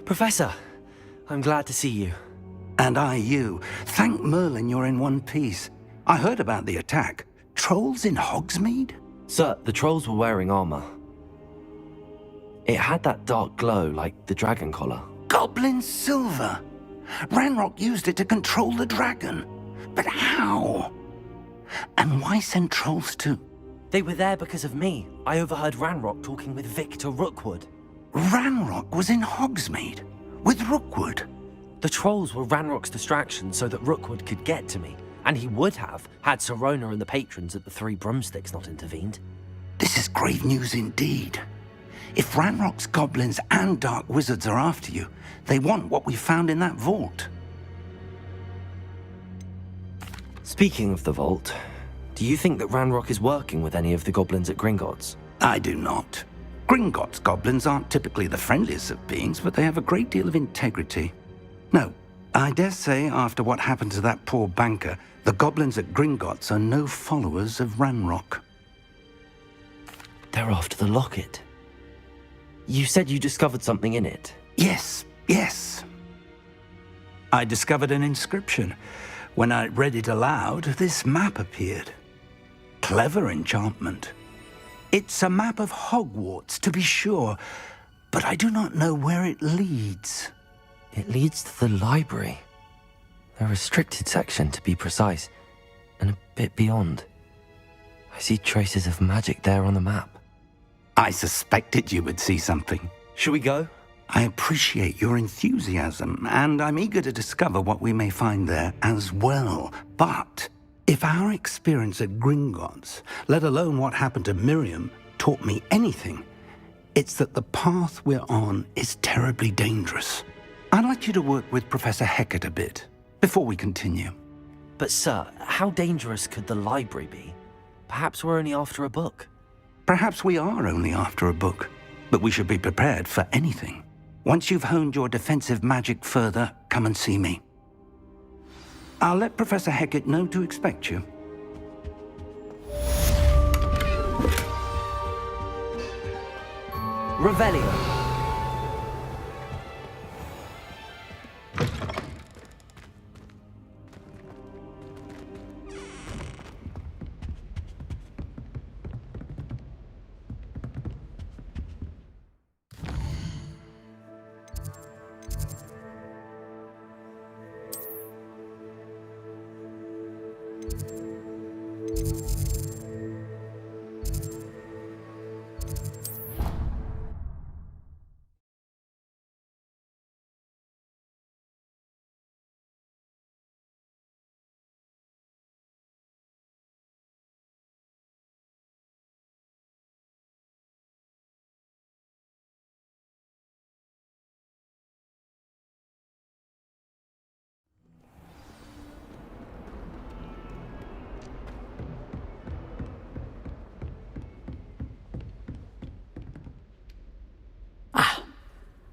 Professor, I'm glad to see you. And I you. Thank Merlin you're in one piece. I heard about the attack. Trolls in Hogsmeade? Sir, the trolls were wearing armor. It had that dark glow like the dragon collar. Goblin silver! Ranrock used it to control the dragon. But how? And why send trolls too? They were there because of me. I overheard Ranrock talking with Victor Rookwood. Ranrock was in Hogsmeade? With Rookwood? The trolls were Ranrock's distraction so that Rookwood could get to me. And he would have, had Sirona and the patrons at the Three Broomsticks not intervened. This is grave news indeed. If Ranrock's goblins and dark wizards are after you, they want what we found in that vault. Speaking of the vault, do you think that Ranrock is working with any of the goblins at Gringotts? I do not. Gringotts goblins aren't typically the friendliest of beings, but they have a great deal of integrity. No, I dare say after what happened to that poor banker, the goblins at Gringotts are no followers of Ranrock. They're after the locket. You said you discovered something in it. Yes. I discovered an inscription. When I read it aloud, this map appeared. Clever enchantment. It's a map of Hogwarts, to be sure, but I do not know where it leads. It leads to the library. A restricted section, to be precise, and a bit beyond. I see traces of magic there on the map. I suspected you would see something. Shall we go? I appreciate your enthusiasm, and I'm eager to discover what we may find there as well. But if our experience at Gringotts, let alone what happened to Miriam, taught me anything, it's that the path we're on is terribly dangerous. I'd like you to work with Professor Hecat a bit, before we continue. But sir, how dangerous could the library be? Perhaps we're only after a book. Perhaps we are only after a book, but we should be prepared for anything. Once you've honed your defensive magic further, come and see me. I'll let Professor Hecat know to expect you. Revelio.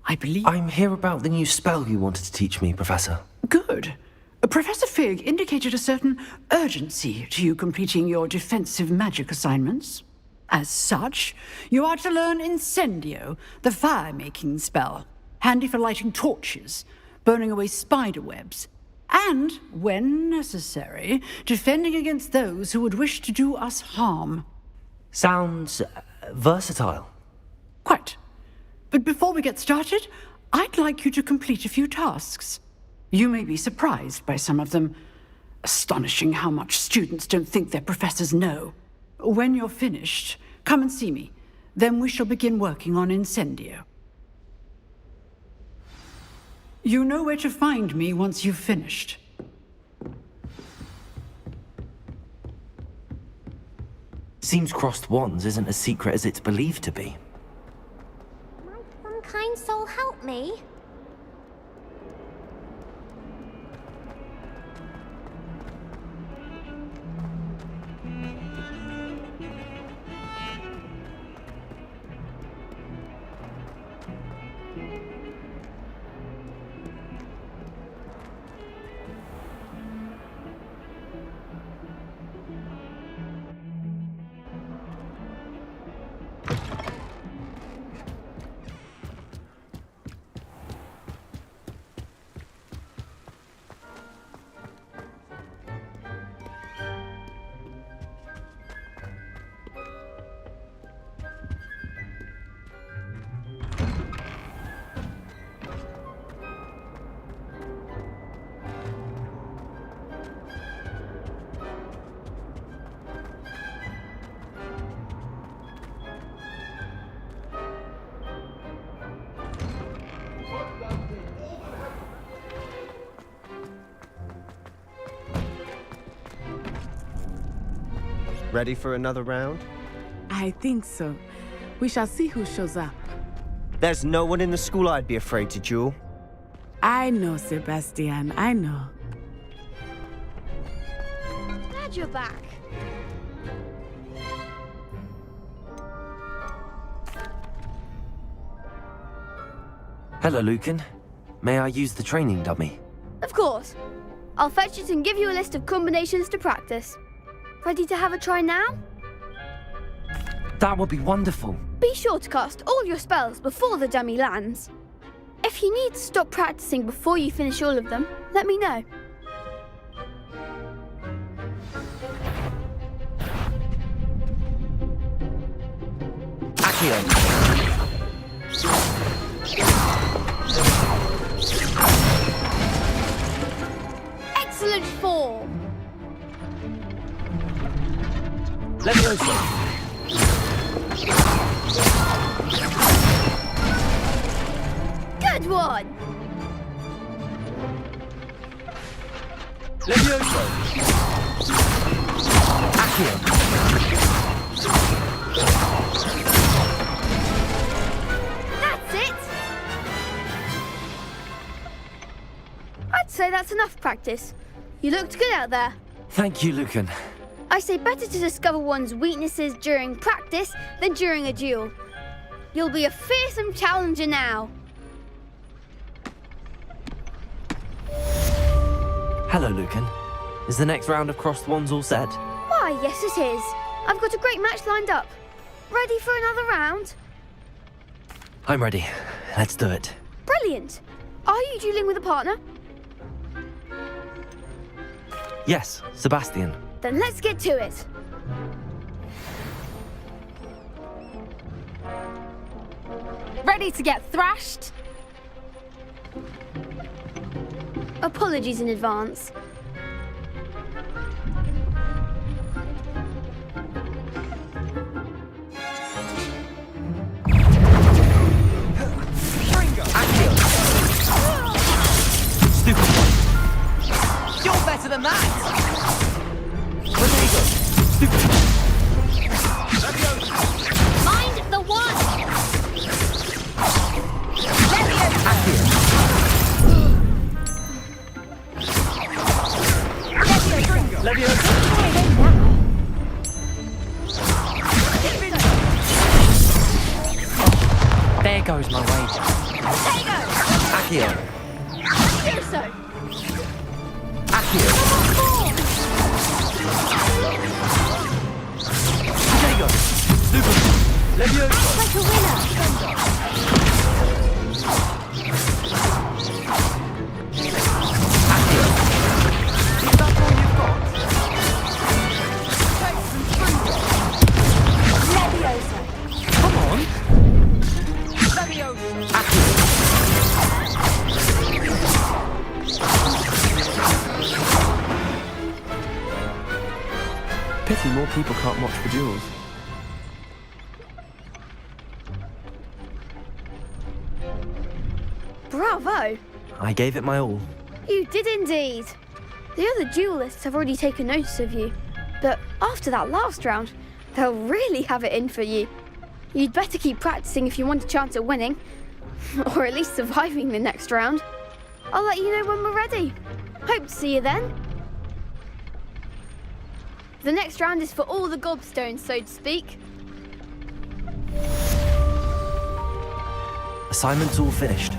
I believe... I'm here about the new spell you wanted to teach me, Professor. Good. Professor Fig indicated a certain urgency to you completing your defensive magic assignments. As such, you are to learn Incendio, the fire-making spell, handy for lighting torches, burning away spider webs, and, when necessary, defending against those who would wish to do us harm. Sounds versatile. Quite. But before we get started, I'd like you to complete a few tasks. You may be surprised by some of them. Astonishing how much students don't think their professors know. When you're finished, come and see me. Then we shall begin working on Incendio. You know where to find me once you've finished. Seems crossed wands isn't as secret as it's believed to be. Might some kind soul help me? Ready for another round? I think so. We shall see who shows up. There's no one in the school I'd be afraid to duel. I know, Sebastian, I know. Glad you're back. Hello, Lucan. May I use the training dummy? Of course. I'll fetch it and give you a list of combinations to practice. Ready to have a try now? That would be wonderful. Be sure to cast all your spells before the dummy lands. If you need to stop practicing before you finish all of them, let me know. Accio. Excellent form! Levioso. Good one! Levioso. Accio. That's it! I'd say that's enough practice. You looked good out there. Thank you, Lucan. I say better to discover one's weaknesses during practice than during a duel. You'll be a fearsome challenger now. Hello, Lucan. Is the next round of crossed wands all set? Why, yes it is. I've got a great match lined up. Ready for another round? I'm ready. Let's do it. Brilliant. Are you dueling with a partner? Yes, Sebastian. Then let's get to it. Ready to get thrashed? Apologies in advance. Stupid one. You're better than that! Rodrigo. Stupid one. Mind the one! Levioso. There goes my wager. Accio. Do so. Accio. Rodrigo. Stupid. Levioso. Like a winner. Accio. Is that all you've got? Take some Leviosa. Come on. Leviosa! Accio. Pity more people can't watch the duels. Bravo. I gave it my all. You did indeed. The other duelists have already taken notice of you. But after that last round, they'll really have it in for you. You'd better keep practicing if you want a chance at winning. Or at least surviving the next round. I'll let you know when we're ready. Hope to see you then. The next round is for all the gobstones, so to speak. Assignment's all finished.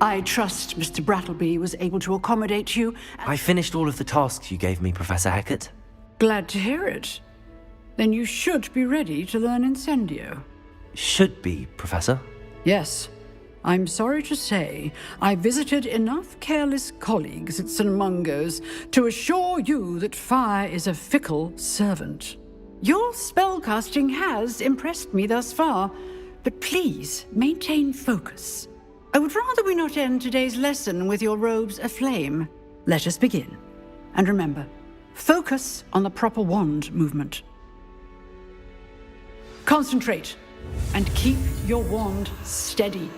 I trust Mr. Brattleby was able to accommodate you. I finished all of the tasks you gave me, Professor Hecat. Glad to hear it. Then you should be ready to learn Incendio. Should be, Professor. Yes. I'm sorry to say, I visited enough careless colleagues at St. Mungo's to assure you that fire is a fickle servant. Your spellcasting has impressed me thus far, but please maintain focus. I would rather we not end today's lesson with your robes aflame. Let us begin. And remember, focus on the proper wand movement. Concentrate, and keep your wand steady.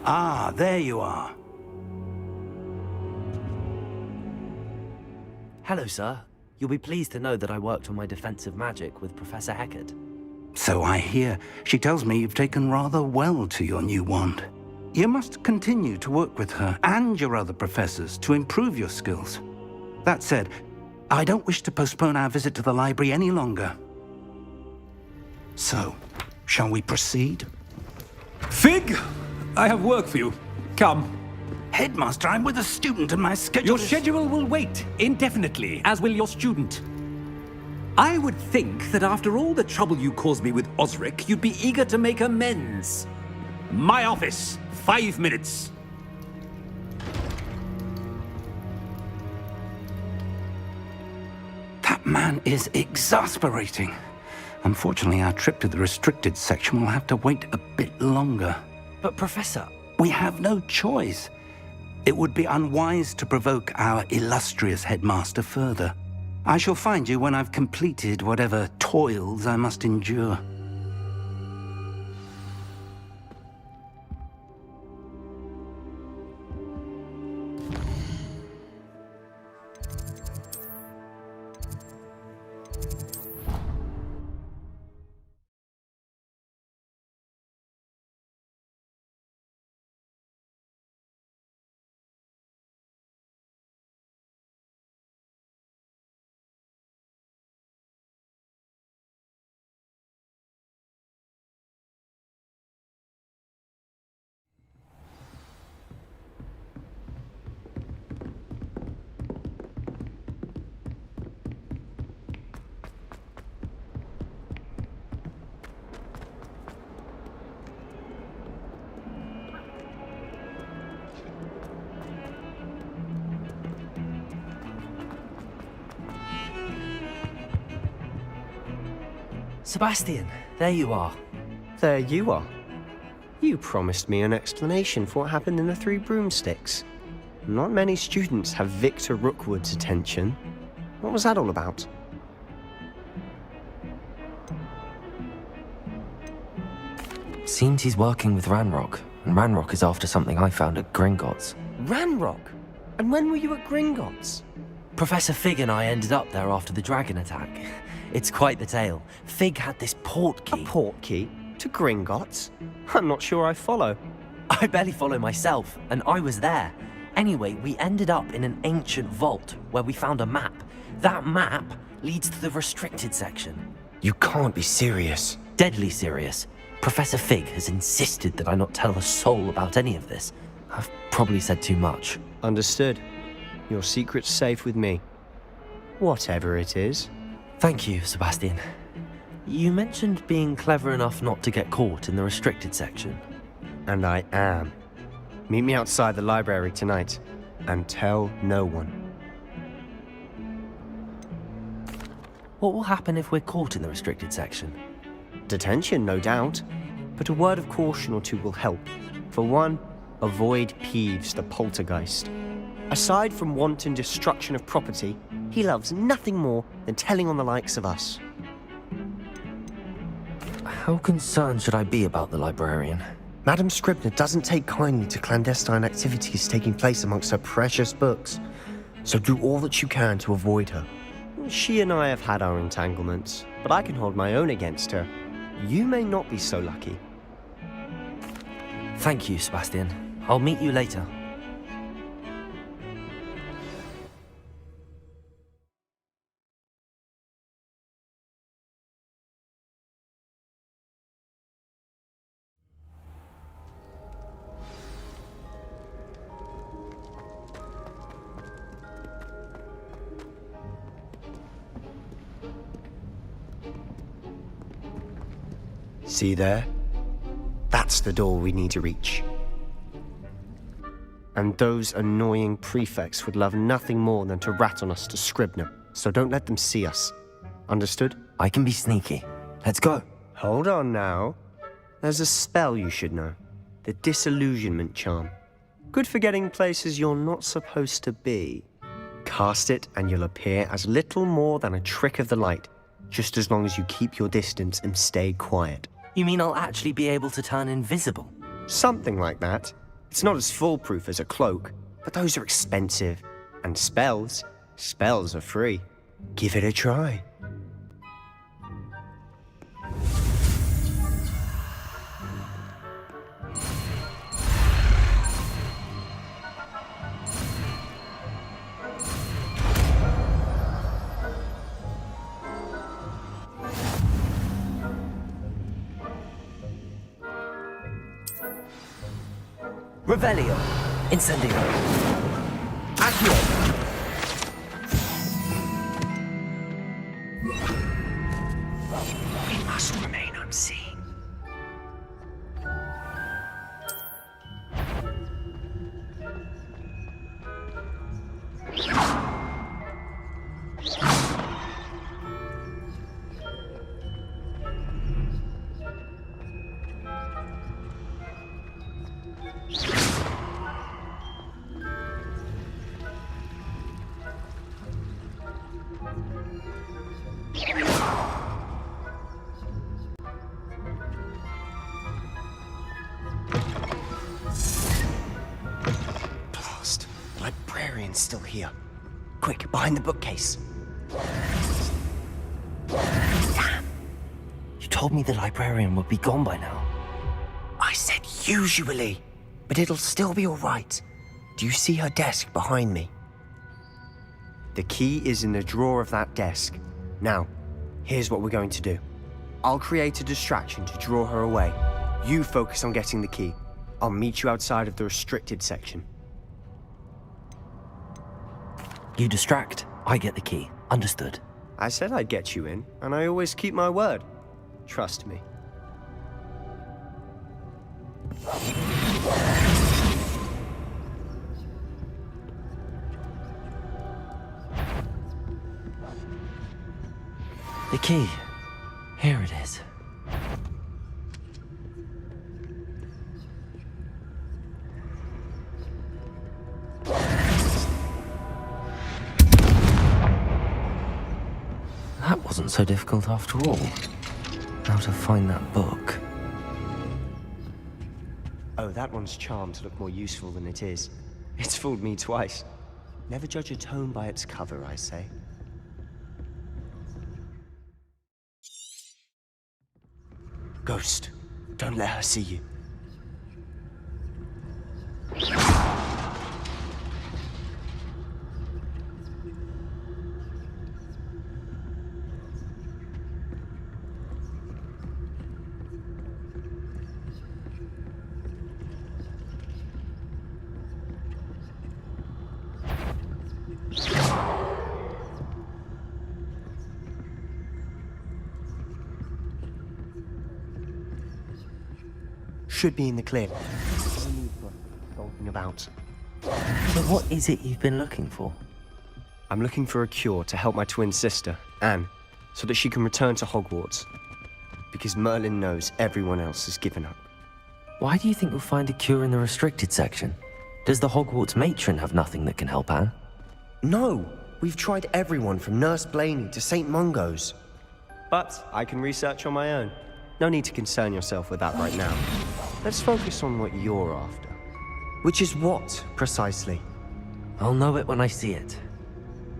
Ah, there you are. Hello, sir. You'll be pleased to know that I worked on my defensive magic with Professor Heckard. So I hear. She tells me you've taken rather well to your new wand. You must continue to work with her and your other professors to improve your skills. That said, I don't wish to postpone our visit to the library any longer. So, shall we proceed? Fig, I have work for you. Come. Headmaster, I'm with a student and my schedule Your is... schedule will wait indefinitely, as will your student. I would think that after all the trouble you caused me with Osric, you'd be eager to make amends. My office, 5 minutes. That man is exasperating. Unfortunately, our trip to the restricted section will have to wait a bit longer. But, Professor... We have no choice. It would be unwise to provoke our illustrious headmaster further. I shall find you when I've completed whatever toils I must endure. Sebastian, there you are. There you are. You promised me an explanation for what happened in the Three Broomsticks. Not many students have Victor Rookwood's attention. What was that all about? Seems he's working with Ranrock, and Ranrock is after something I found at Gringotts. Ranrock? And when were you at Gringotts? Professor Fig and I ended up there after the dragon attack. It's quite the tale. Fig had this port key. A port key? To Gringotts? I'm not sure I follow. I barely follow myself, and I was there. Anyway, we ended up in an ancient vault where we found a map. That map leads to the restricted section. You can't be serious. Deadly serious. Professor Fig has insisted that I not tell a soul about any of this. I've probably said too much. Understood. Your secret's safe with me. Whatever it is. Thank you, Sebastian. You mentioned being clever enough not to get caught in the restricted section. And I am. Meet me outside the library tonight, and tell no one. What will happen if we're caught in the restricted section? Detention, no doubt. But a word of caution or two will help. For one, avoid Peeves, the poltergeist. Aside from wanton destruction of property, he loves nothing more than telling on the likes of us. How concerned should I be about the librarian? Madame Scribner doesn't take kindly to clandestine activities taking place amongst her precious books, so do all that you can to avoid her. She and I have had our entanglements, but I can hold my own against her. You may not be so lucky. Thank you, Sebastian. I'll meet you later. See there? That's the door we need to reach. And those annoying prefects would love nothing more than to rat on us to Scribner, so don't let them see us. Understood? I can be sneaky. Let's go. Hold on now. There's a spell you should know. The disillusionment charm. Good for getting places you're not supposed to be. Cast it and you'll appear as little more than a trick of the light, just as long as you keep your distance and stay quiet. You mean I'll actually be able to turn invisible? Something like that. It's not as foolproof as a cloak, but those are expensive. And spells are free. Give it a try. Revelio. Incendio. Accio. We must remain unseen. Blast! The librarian's still here. Quick, behind the bookcase. Damn. You told me the librarian would be gone by now. I said usually, but it'll still be all right. Do you see her desk behind me? The key is in the drawer of that desk. Now, here's what we're going to do. I'll create a distraction to draw her away. You focus on getting the key. I'll meet you outside of the restricted section. You distract, I get the key. Understood. I said I'd get you in, and I always keep my word. Trust me. The key. Here it is. That wasn't so difficult after all. How to find that book. Oh, that one's charmed to look more useful than it is. It's fooled me twice. Never judge a tome by its cover, I say. Ghost, don't let her see you. should be in the clear. No need for skulking about. So what is it you've been looking for? I'm looking for a cure to help my twin sister, Anne, so that she can return to Hogwarts. Because Merlin knows everyone else has given up. Why do you think you'll find a cure in the restricted section? Does the Hogwarts matron have nothing that can help Anne? No! We've tried everyone from Nurse Blaney to St. Mungo's. But I can research on my own. No need to concern yourself with that right now. Let's focus on what you're after. Which is what, precisely? I'll know it when I see it.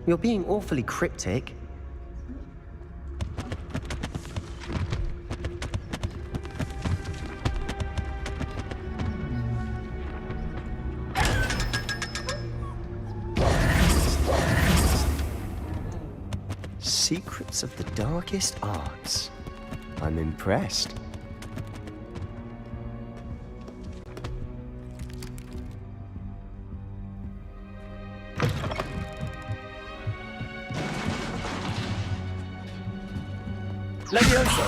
You're being awfully cryptic. Secrets of the darkest arts. I'm impressed. Levioso!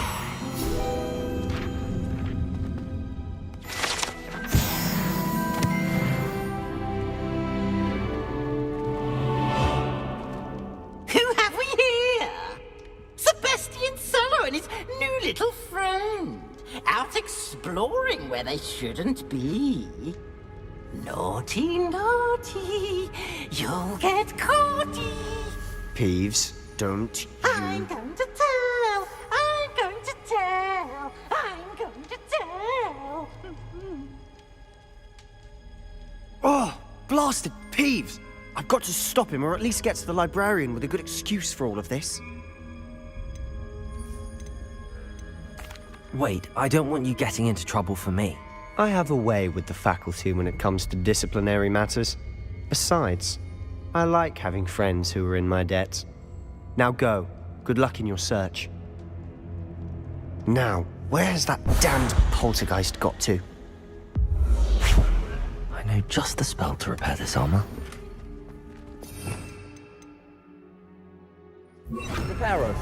Who have we here? Sebastian Sallow and his new little friend. Out exploring where they shouldn't be. Naughty, naughty. You'll get caughty. Peeves, don't you... I'm going to tell. I'm going to tell. I'm going to tell. Oh, blasted Peeves! I've got to stop him, or at least get to the librarian with a good excuse for all of this. Wait, I don't want you getting into trouble for me. I have a way with the faculty when it comes to disciplinary matters. Besides, I like having friends who are in my debt. Now go. Good luck in your search. Now, where's that damned poltergeist got to? I know just the spell to repair this armor. Repair us.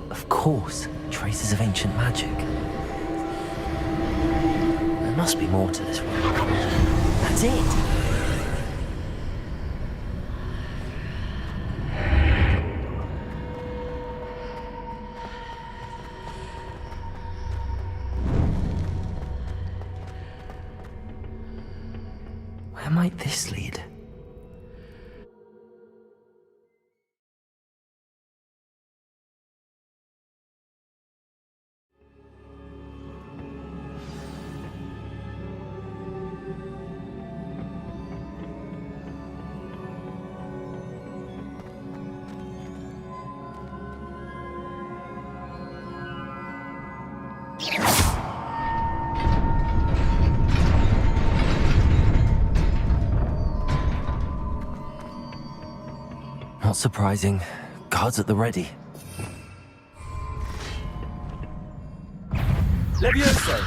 Of course, traces of ancient magic. There must be more to this one. That's it! Where might this lead? Not surprising. Guards at the ready. Levioso!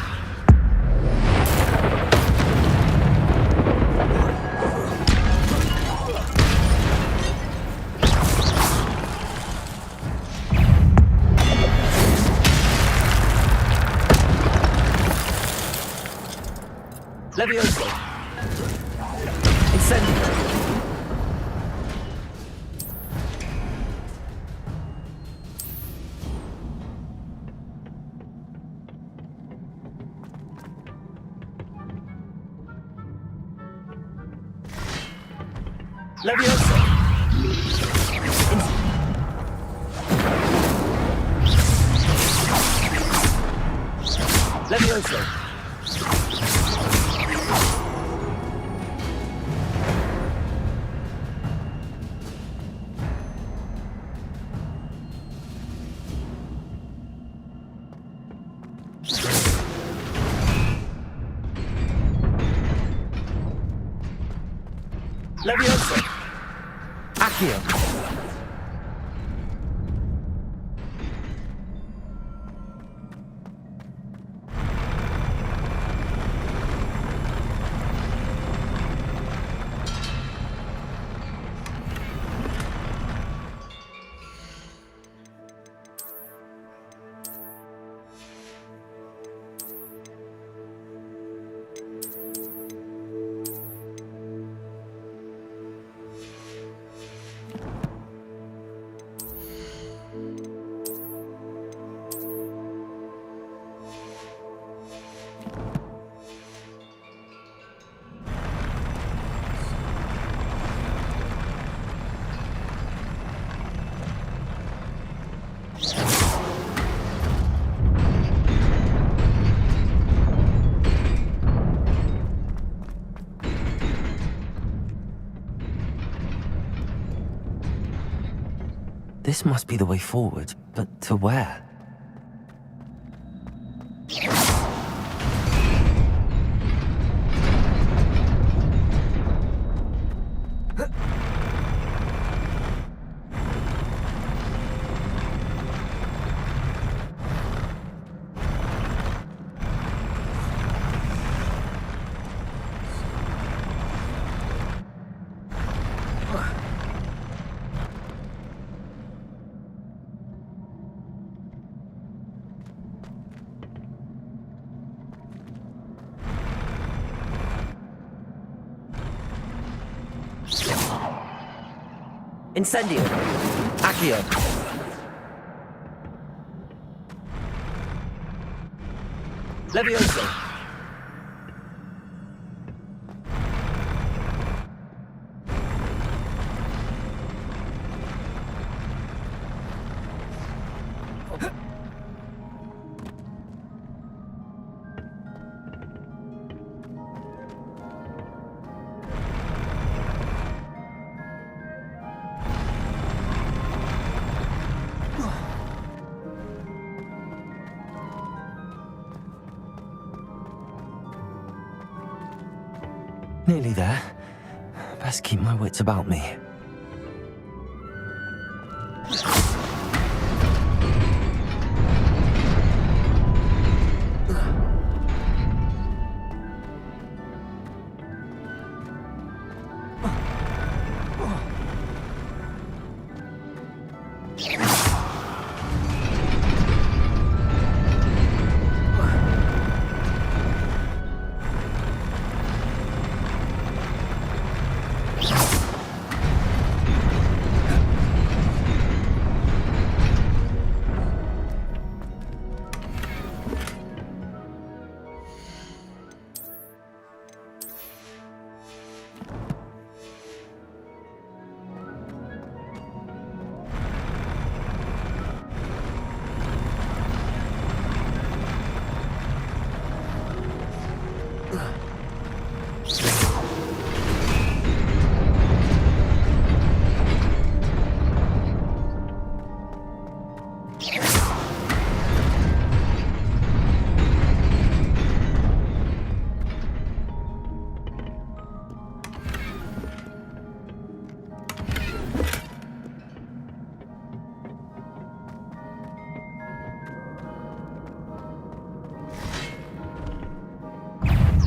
Levioso! Incendio! Levioso! Levioso! Levioso! Accio! This must be the way forward, but to where? Incendio. Accio. Levioso. Nearly there. Best keep my wits about me.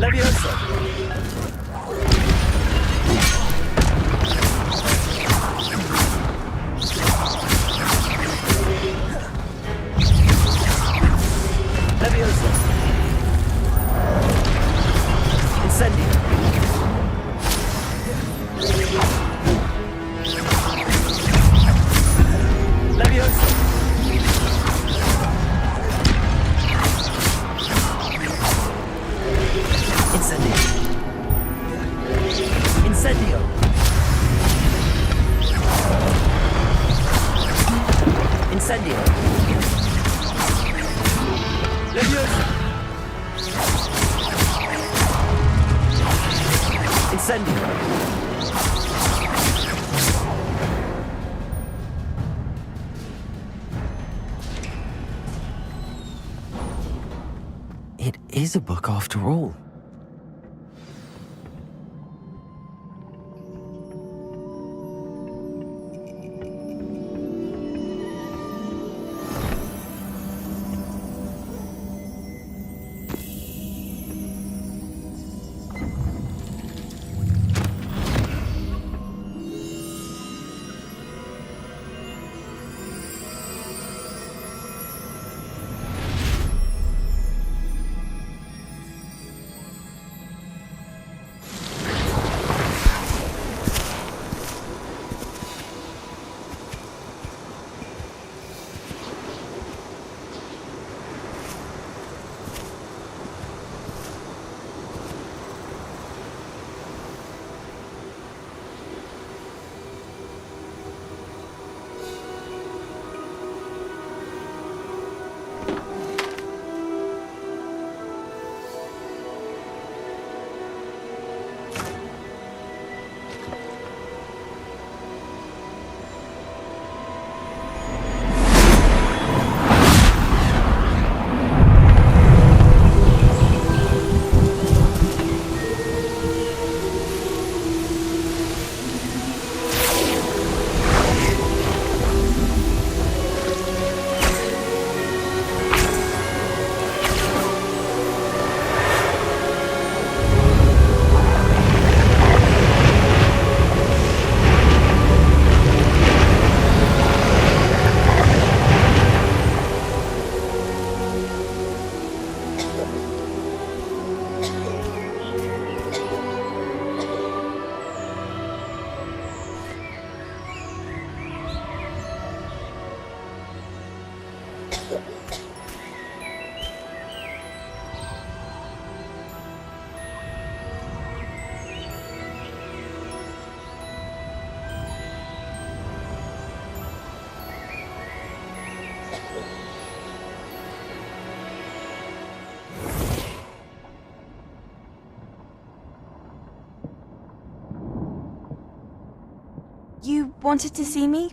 Levioso. Levioso. Incendio. Levioso. Incendio. Incendio. Incendio. Levioso. Incendio. It is a book after all. wanted to see me?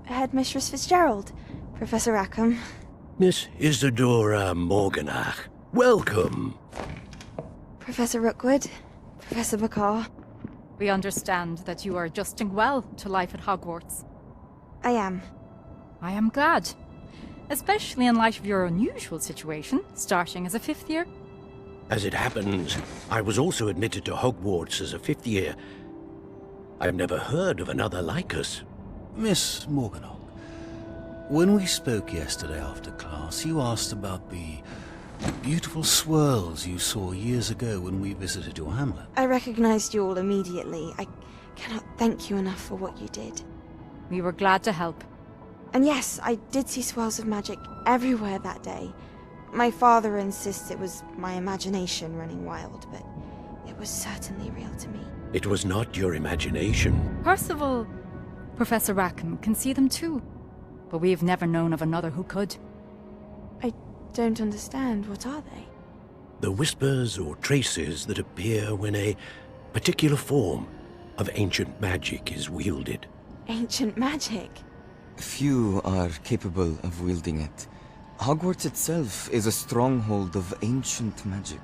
Headmistress Fitzgerald, Professor Rackham. Miss Isadora Morganach, welcome. Professor Rookwood, Professor Bakar. We understand that you are adjusting well to life at Hogwarts. I am. I am glad. Especially in light of your unusual situation, starting as a 5th year. As it happens, I was also admitted to Hogwarts as a 5th year. I've never heard of another like us. Miss Morganach, when we spoke yesterday after class, you asked about the beautiful swirls you saw years ago when we visited your hamlet. I recognized you all immediately. I cannot thank you enough for what you did. We were glad to help. And yes, I did see swirls of magic everywhere that day. My father insists it was my imagination running wild, but it was certainly real to me. It was not your imagination. Percival, Professor Rackham can see them too. But we've never known of another who could. I don't understand. What are they? The whispers or traces that appear when a particular form of ancient magic is wielded. Ancient magic? Few are capable of wielding it. Hogwarts itself is a stronghold of ancient magic.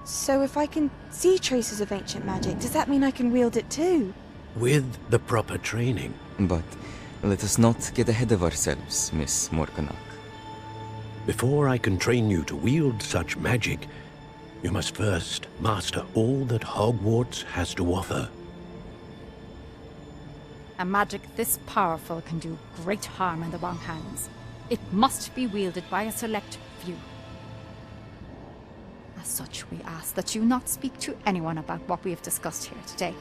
So if I can see traces of ancient magic, does that mean I can wield it too? With the proper training. But let us not get ahead of ourselves, Miss Morganach. Before I can train you to wield such magic, you must first master all that Hogwarts has to offer. A magic this powerful can do great harm in the wrong hands. It must be wielded by a select few. As such, we ask that you not speak to anyone about what we have discussed here today.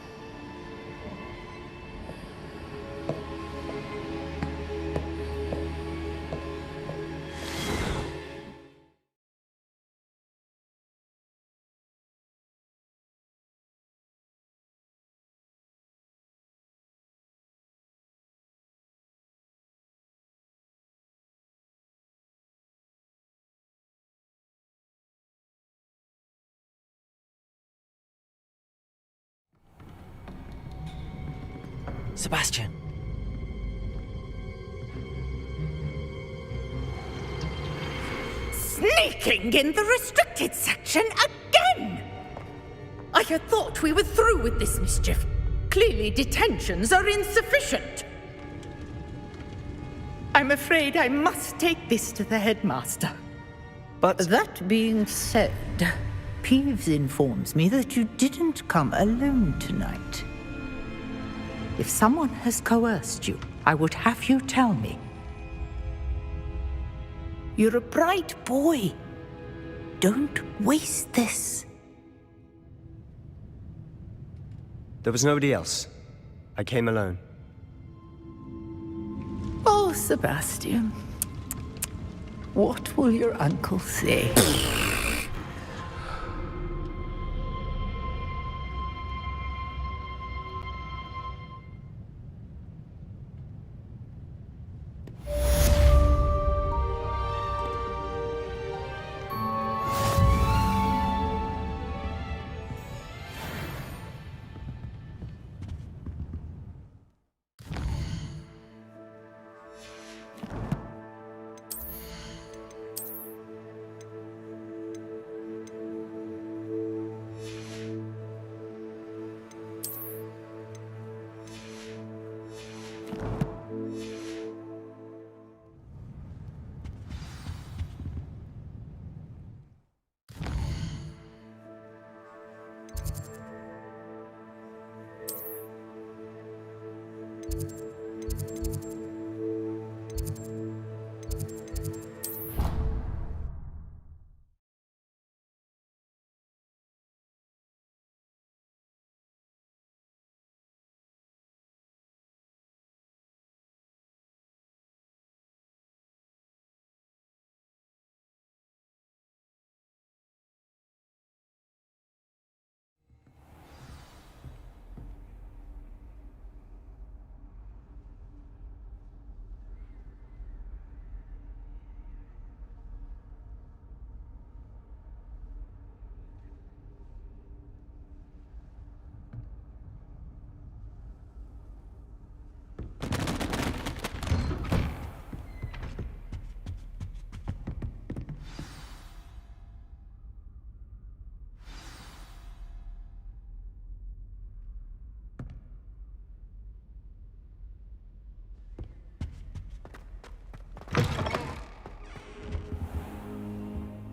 Sebastian. Sneaking in the restricted section again! I had thought we were through with this mischief. Clearly detentions are insufficient. I'm afraid I must take this to the headmaster. But that being said, Peeves informs me that you didn't come alone tonight. If someone has coerced you, I would have you tell me. You're a bright boy. Don't waste this. There was nobody else. I came alone. Oh, Sebastian. What will your uncle say?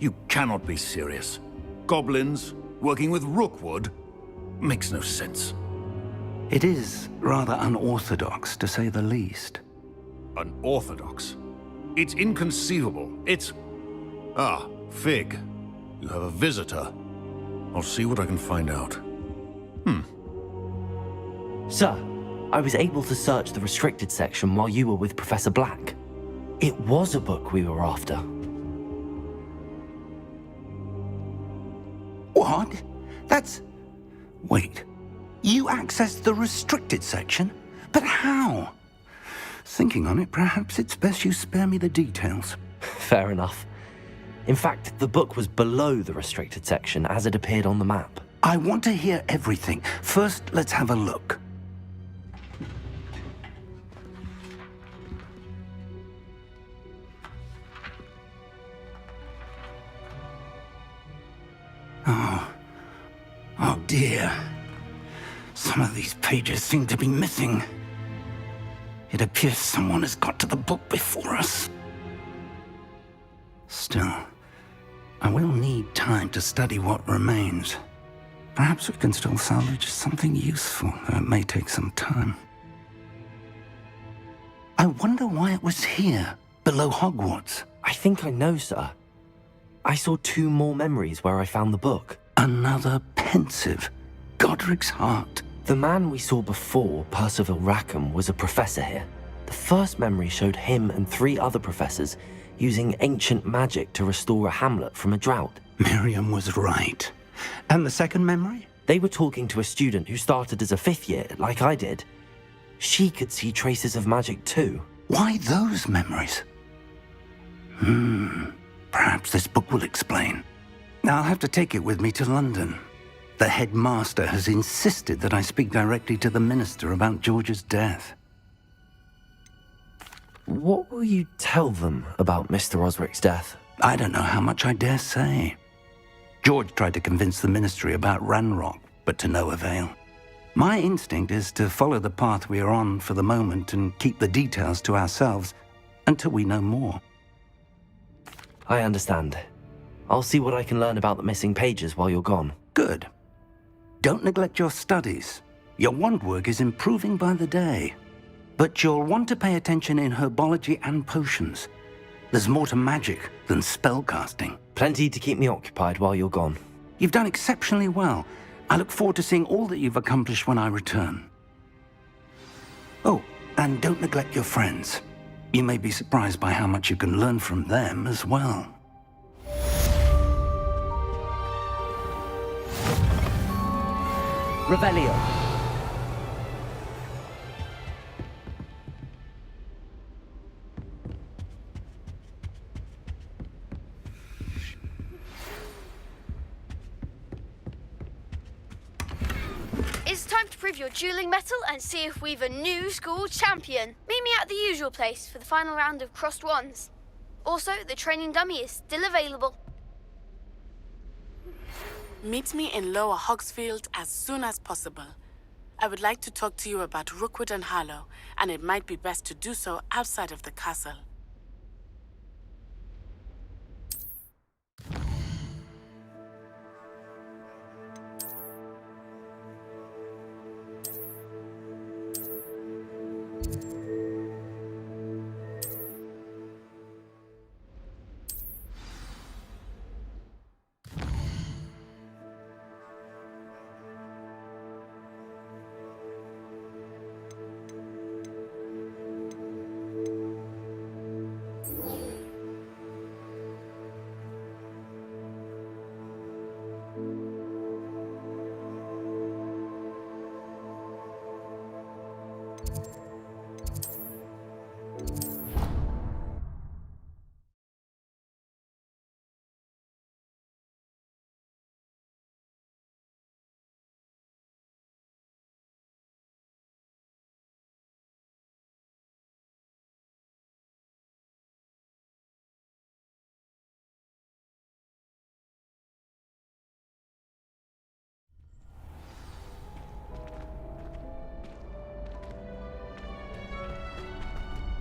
You cannot be serious. Goblins working with Rookwood? Makes no sense. It is rather unorthodox, to say the least. Unorthodox? It's inconceivable. It's... Ah, Fig. You have a visitor. I'll see what I can find out. Sir, I was able to search the restricted section while you were with Professor Black. It was a book we were after. What? That's... Wait. You accessed the restricted section? But how? Thinking on it, perhaps it's best you spare me the details. Fair enough. In fact, the book was below the restricted section as it appeared on the map. I want to hear everything. First, let's have a look. Oh dear. Some of these pages seem to be missing. It appears someone has got to the book before us. Still, I will need time to study what remains. Perhaps we can still salvage something useful, though it may take some time. I wonder why it was here, below Hogwarts. I think I know, sir. I saw 2 more memories where I found the book. Another pensive. Godric's heart. The man we saw before, Percival Rackham, was a professor here. The first memory showed him and 3 other professors using ancient magic to restore a hamlet from a drought. Miriam was right. And the second memory? They were talking to a student who started as a 5th year, like I did. She could see traces of magic too. Why those memories? Perhaps this book will explain. Now I'll have to take it with me to London. The headmaster has insisted that I speak directly to the minister about George's death. What will you tell them about Mr. Osric's death? I don't know how much I dare say. George tried to convince the ministry about Ranrock, but to no avail. My instinct is to follow the path we are on for the moment and keep the details to ourselves until we know more. I understand. I'll see what I can learn about the missing pages while you're gone. Good. Don't neglect your studies. Your wand work is improving by the day. But you'll want to pay attention in herbology and potions. There's more to magic than spellcasting. Plenty to keep me occupied while you're gone. You've done exceptionally well. I look forward to seeing all that you've accomplished when I return. Oh, and don't neglect your friends. You may be surprised by how much you can learn from them as well. Revelio. It's time to prove your dueling mettle and see if we've a new school champion. Meet me at the usual place for the final round of crossed wands. Also, the training dummy is still available. Meet me in Lower Hogsfield as soon as possible. I would like to talk to you about Rookwood and Sallow, and it might be best to do so outside of the castle.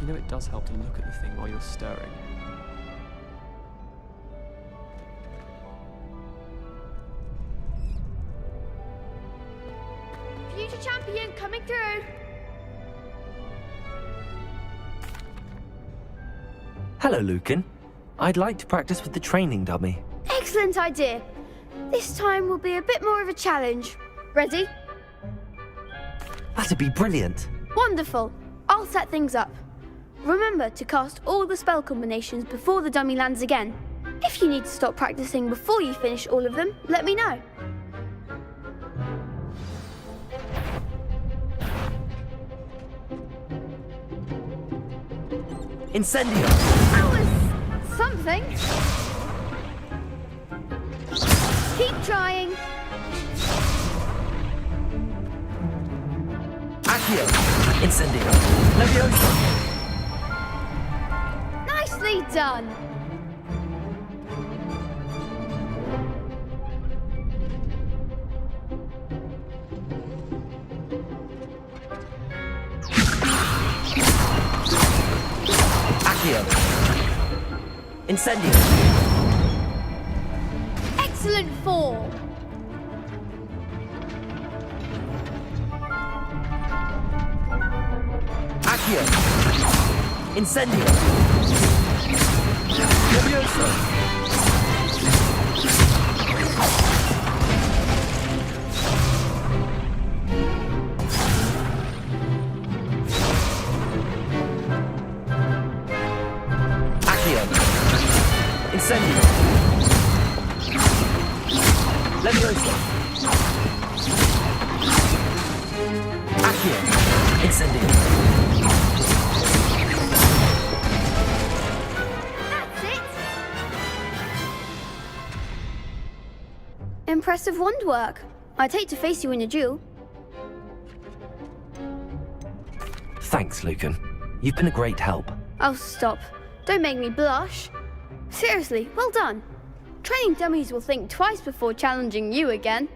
You know it does help to look at the thing while you're stirring. Champion coming through. Hello, Lucan. I'd like to practice with the training dummy. Excellent idea. This time will be a bit more of a challenge. Ready? That'd be brilliant. Wonderful. I'll set things up. Remember to cast all the spell combinations before the dummy lands again. If you need to stop practicing before you finish all of them, let me know. Incendio! That was something. Keep trying. Accio! Incendio! Leviosa! Nicely done. Accio! Incendio! Excellent form. Accio! Incendio! Leviosa! Accio! Incendio! Leviosa! Accio! Incendio! That's it. Impressive wand work. I'd hate to face you in a duel. Thanks, Lucan. You've been a great help. Oh, stop. Don't make me blush. Seriously, well done. Training dummies will think twice before challenging you again.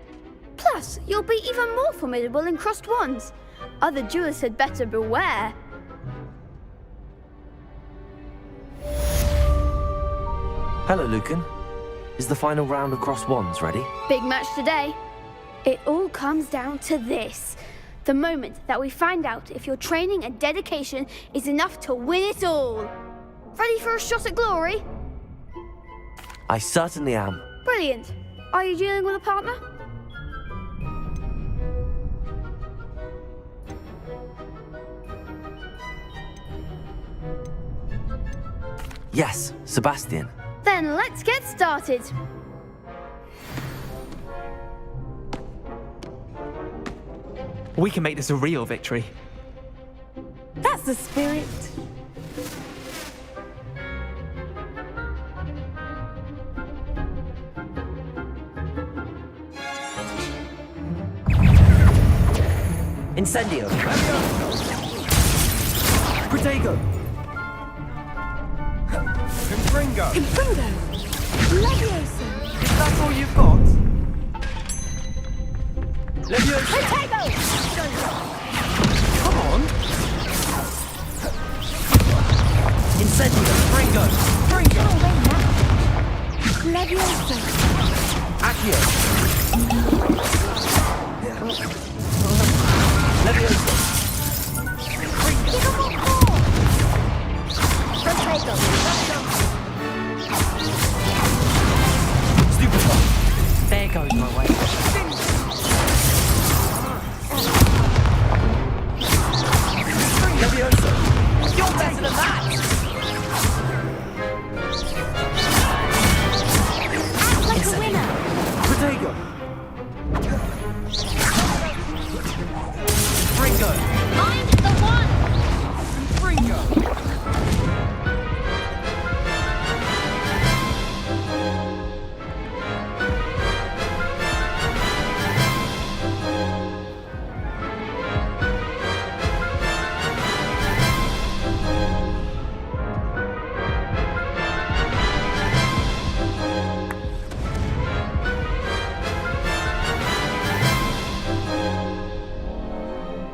Plus, you'll be even more formidable in crossed wands. Other duelists had better beware. Hello, Lucan. Is the final round of cross wands ready? Big match today. It all comes down to this. The moment that we find out if your training and dedication is enough to win it all. Ready for a shot at glory? I certainly am. Brilliant. Are you dealing with a partner? Yes, Sebastian. Then let's get started. We can make this a real victory. That's the spirit. Incendio! Protego! Confringo! Confringo! Leviosa! Is that all you've got? Leviosa! Protego! Come on! Incendio! Fringo! Fringo! Leviosa! Accio! Leviosa! Give him what for! Protego! Stupefy! There goes my way. Leviosa! You're better than that! Act like a winner! Protego! Fringo! I'm the one! Fringo!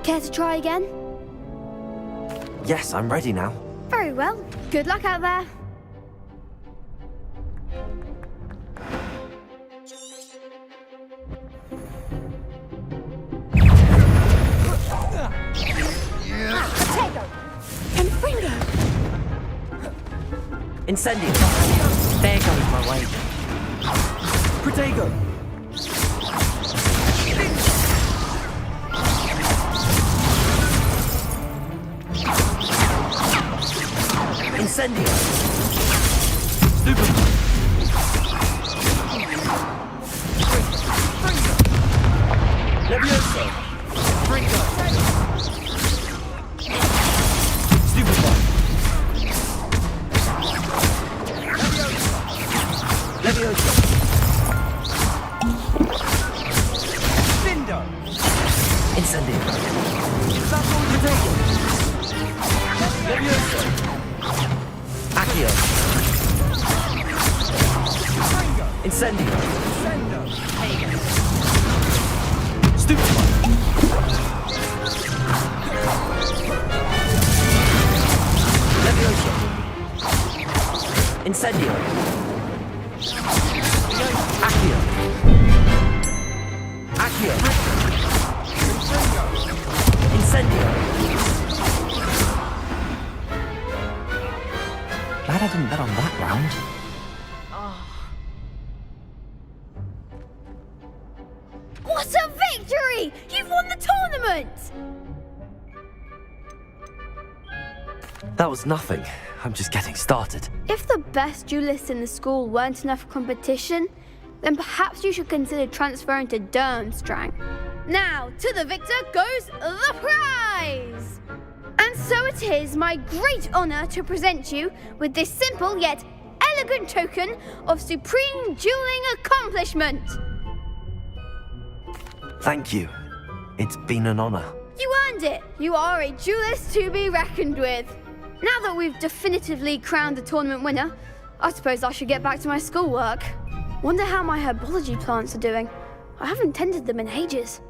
Care to try again? Yes, I'm ready now. Very well. Good luck out there. Incendio! There goes my way. Protego! Incendio! Super! Levioso! Bringo! Stupefy! Levioso! Bindo! Incendio! Protego! Levioso! Accio! Incendio! Stupefy! Levioso! Incendio! Accio! Accio! Incendio! Glad I didn't bet on that round. What a victory! You've won the tournament! That was nothing. I'm just getting started. If the best duelists in the school weren't enough for competition, then perhaps you should consider transferring to Durmstrang. Now, to the victor goes the prize! And so it is my great honor to present you with this simple yet elegant token of supreme dueling accomplishment. Thank you. It's been an honor. You earned it. You are a duelist to be reckoned with. Now that we've definitively crowned the tournament winner, I suppose I should get back to my schoolwork. Wonder how my herbology plants are doing. I haven't tended them in ages.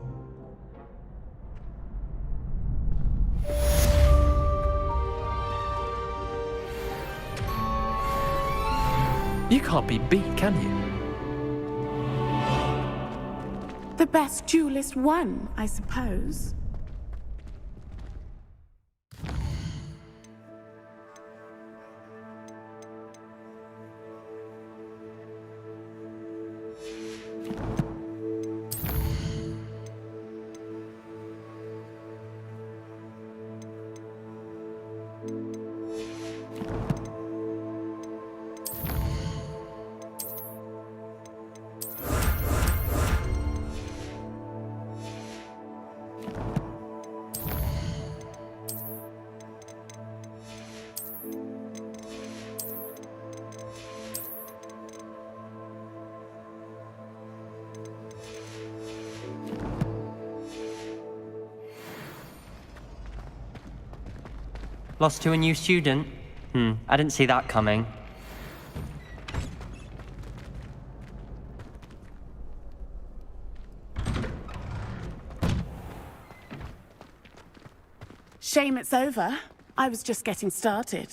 You can't be beat, can you? The best duelist won, I suppose. Lost to a new student? I didn't see that coming. Shame it's over. I was just getting started.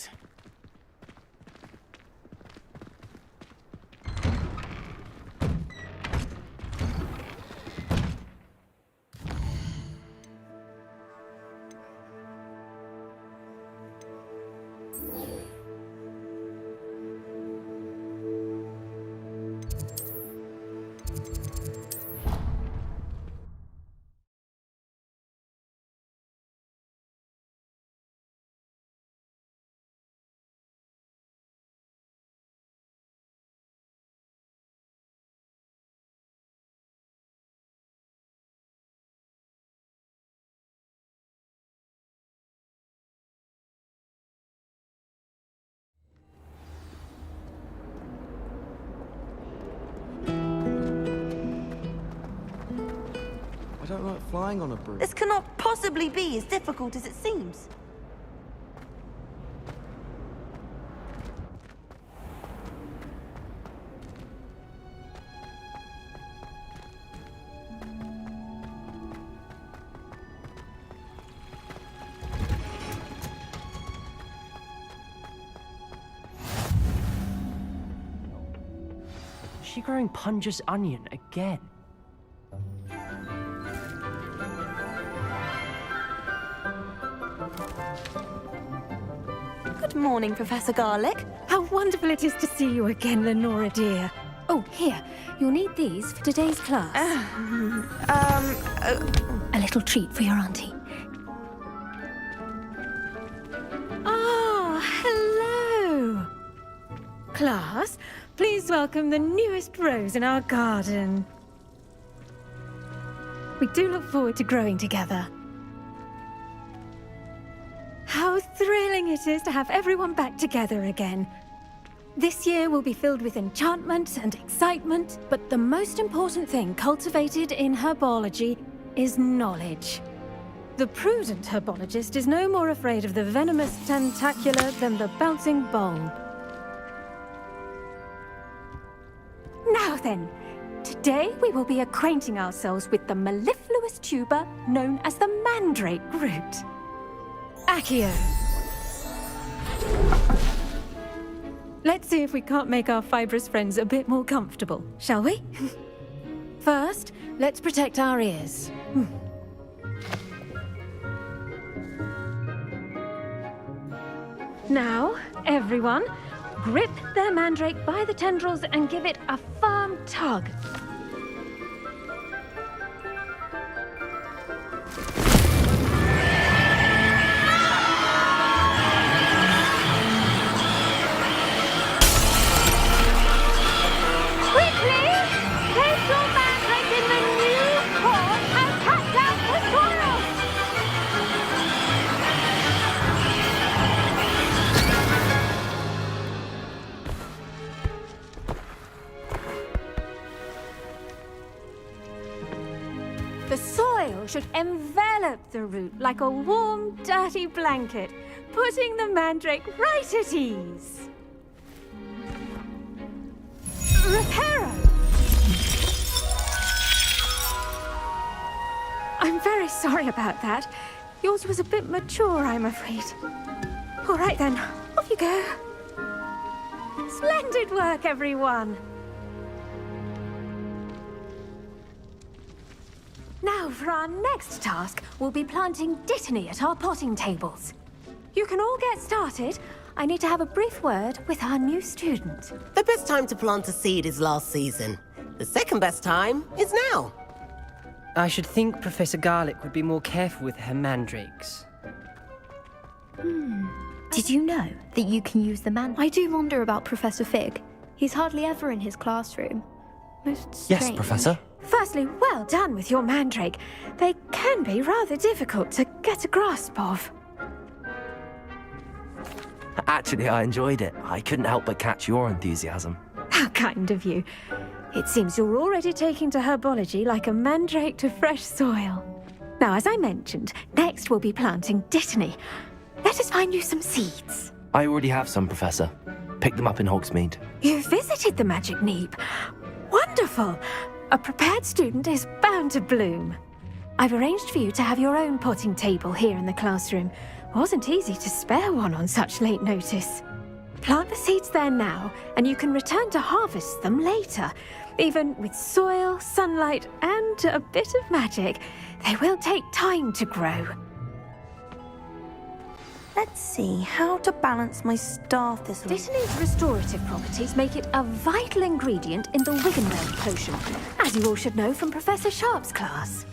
I don't like flying on a broom. This cannot possibly be as difficult as it seems. Is she growing Punja's onion again? Good morning, Professor Garlick. How wonderful it is to see you again, Lenora dear. Oh, here. You'll need these for today's class. A little treat for your auntie. Ah, hello. Class, please welcome the newest rose in our garden. We do look forward to growing together. How thrilling it is to have everyone back together again. This year will be filled with enchantment and excitement, but the most important thing cultivated in herbology is knowledge. The prudent herbologist is no more afraid of the venomous tentacula than the bouncing bulb. Now then, today we will be acquainting ourselves with the mellifluous tuber known as the mandrake root. Accio. Let's see if we can't make our fibrous friends a bit more comfortable, shall we? First, let's protect our ears. Now, everyone, grip their mandrake by the tendrils and give it a firm tug. The soil should envelop the root like a warm, dirty blanket, putting the mandrake right at ease. Reparo! I'm very sorry about that. Yours was a bit mature, I'm afraid. All right then, off you go. Splendid work, everyone! Now, for our next task, we'll be planting dittany at our potting tables. You can all get started. I need to have a brief word with our new student. The best time to plant a seed is last season. The second best time is now. I should think Professor Garlick would be more careful with her mandrakes. Did you know that you can use the man? I do wonder about Professor Fig. He's hardly ever in his classroom. Most strange. Yes, Professor. Firstly, well done with your mandrake. They can be rather difficult to get a grasp of. Actually, I enjoyed it. I couldn't help but catch your enthusiasm. How kind of you. It seems you're already taking to herbology like a mandrake to fresh soil. Now, as I mentioned, next we'll be planting dittany. Let us find you some seeds. I already have some, Professor. Picked them up in Hogsmeade. You visited the Magic Neep. Wonderful! A prepared student is bound to bloom. I've arranged for you to have your own potting table here in the classroom. Wasn't easy to spare one on such late notice. Plant the seeds there now, and you can return to harvest them later. Even with soil, sunlight, and a bit of magic, they will take time to grow. Let's see how to balance my star thistle. Dittany's restorative properties make it a vital ingredient in the Wiggenweld potion, as you all should know from Professor Sharp's class.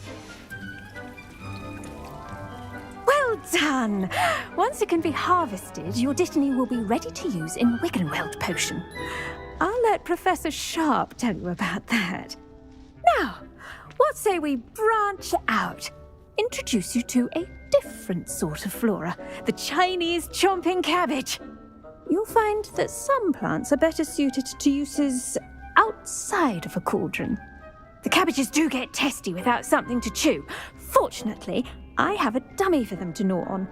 Well done! Once it can be harvested, your dittany will be ready to use in Wiggenweld potion. I'll let Professor Sharp tell you about that. Now, what say we branch out? Introduce you to a different sort of flora, the Chinese chomping cabbage. You'll find that some plants are better suited to uses outside of a cauldron. The cabbages do get testy without something to chew. Fortunately, I have a dummy for them to gnaw on.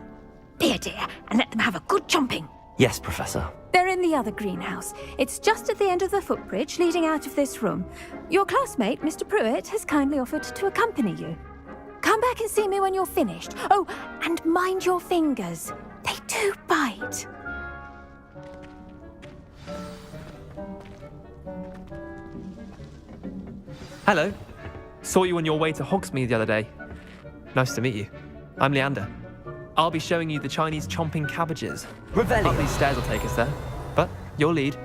Be a dear and let them have a good chomping. Yes, Professor. They're in the other greenhouse. It's just at the end of the footbridge leading out of this room. Your classmate, Mr. Pruitt, has kindly offered to accompany you. Come back and see me when you're finished. Oh, and mind your fingers. They do bite. Hello. Saw you on your way to Hogsmeade the other day. Nice to meet you. I'm Leander. I'll be showing you the Chinese chomping cabbages. Revelio. Up these stairs will take us there. But Your lead.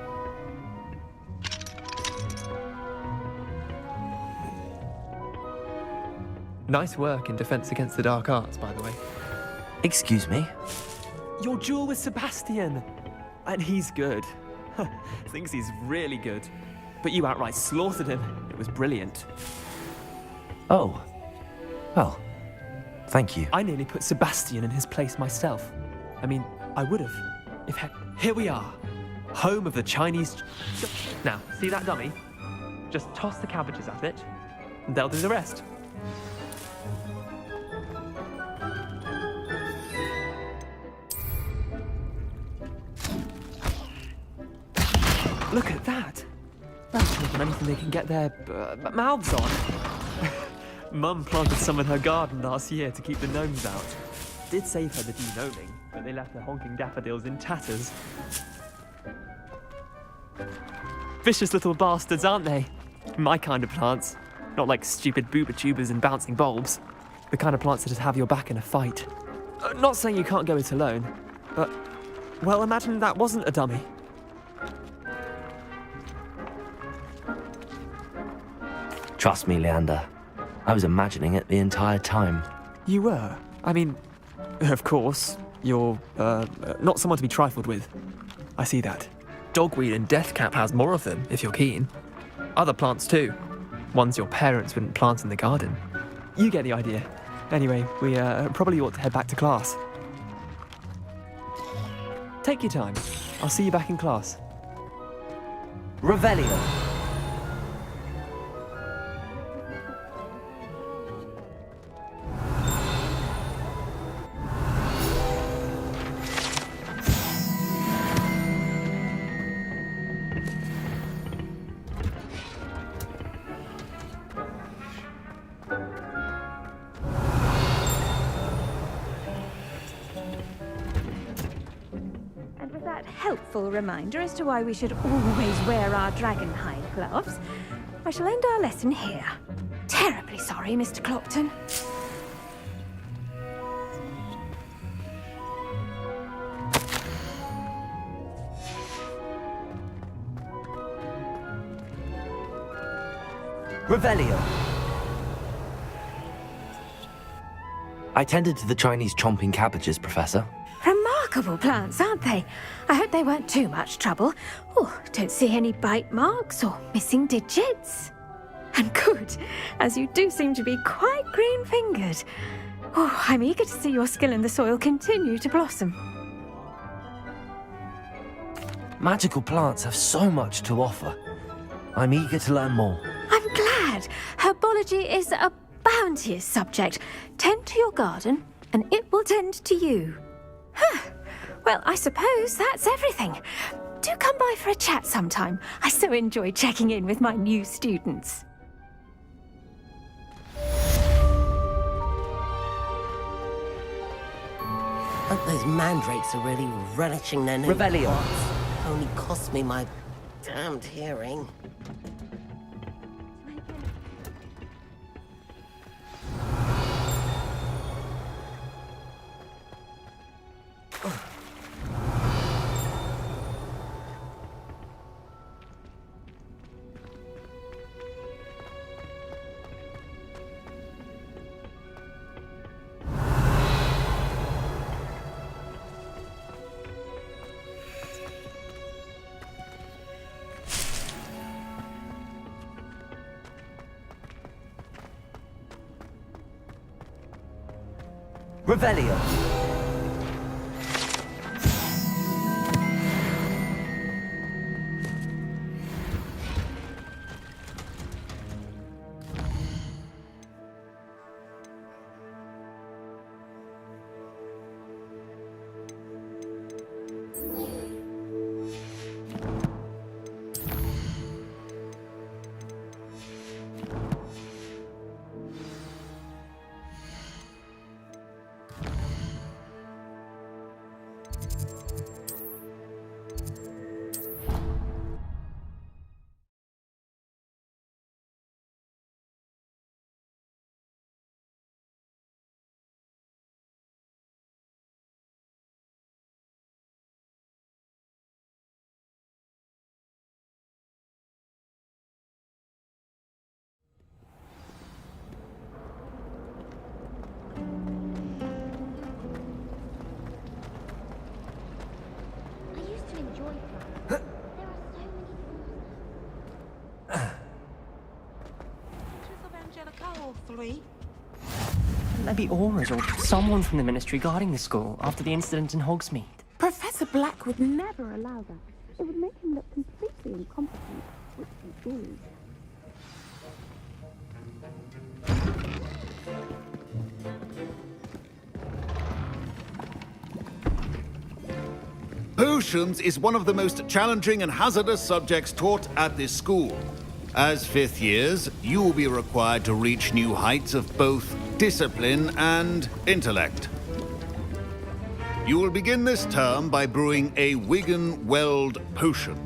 Nice work in Defense Against the Dark Arts, by the way. Excuse me? Your duel with Sebastian! And he's good. Thinks he's really good. But you outright slaughtered him. It was brilliant. Oh. Well, thank you. I nearly put Sebastian in his place myself. I mean, I would have. Here we are. Home of the Chinese... Now, see that dummy? Just toss the cabbages at it, and they'll do the rest. Look at that! That's more than anything they can get their mouths on. Mum planted some in her garden last year to keep the gnomes out. Did save her the de-gnoming, but they left the honking daffodils in tatters. Vicious little bastards, aren't they? My kind of plants. Not like stupid booba tubers and bouncing bulbs. The kind of plants that just have your back in a fight. Not saying you can't go it alone, but... Well, imagine that wasn't a dummy. Trust me, Leander. I was imagining it the entire time. You were? I mean, of course, you're, not someone to be trifled with. I see that. Dogweed and deathcap has more of them, if you're keen. Other plants too. Ones your parents wouldn't plant in the garden. You get the idea. Anyway, we probably ought to head back to class. Take your time. I'll see you back in class. Revelio. Helpful reminder as to why we should always wear our dragonhide gloves, I shall end our lesson here. Terribly sorry, Mr. Clopton. Revelio. I tended to the Chinese chomping cabbages, Professor. Remarkable plants, aren't they? I hope they weren't too much trouble. Oh, don't see any bite marks or missing digits. And good, as you do seem to be quite green-fingered. Oh, I'm eager to see your skill in the soil continue to blossom. Magical plants have so much to offer. I'm eager to learn more. I'm glad. Herbology is a bounteous subject. Tend to your garden, and it will tend to you. Well, I suppose that's everything. Do come by for a chat sometime. I so enjoy checking in with my new students. Hope those mandrakes are really relishing their new Revelio. pots. Only cost me my damned hearing. Revelio. Powerfully. Maybe Aurors or someone from the Ministry guarding the school after the incident in Hogsmeade. Professor Black would never allow that. It would make him look completely incompetent, which he is. Potions is one of the most challenging and hazardous subjects taught at this school. As fifth years, you will be required to reach new heights of both discipline and intellect. You will begin this term by brewing a Wigan-Weld potion.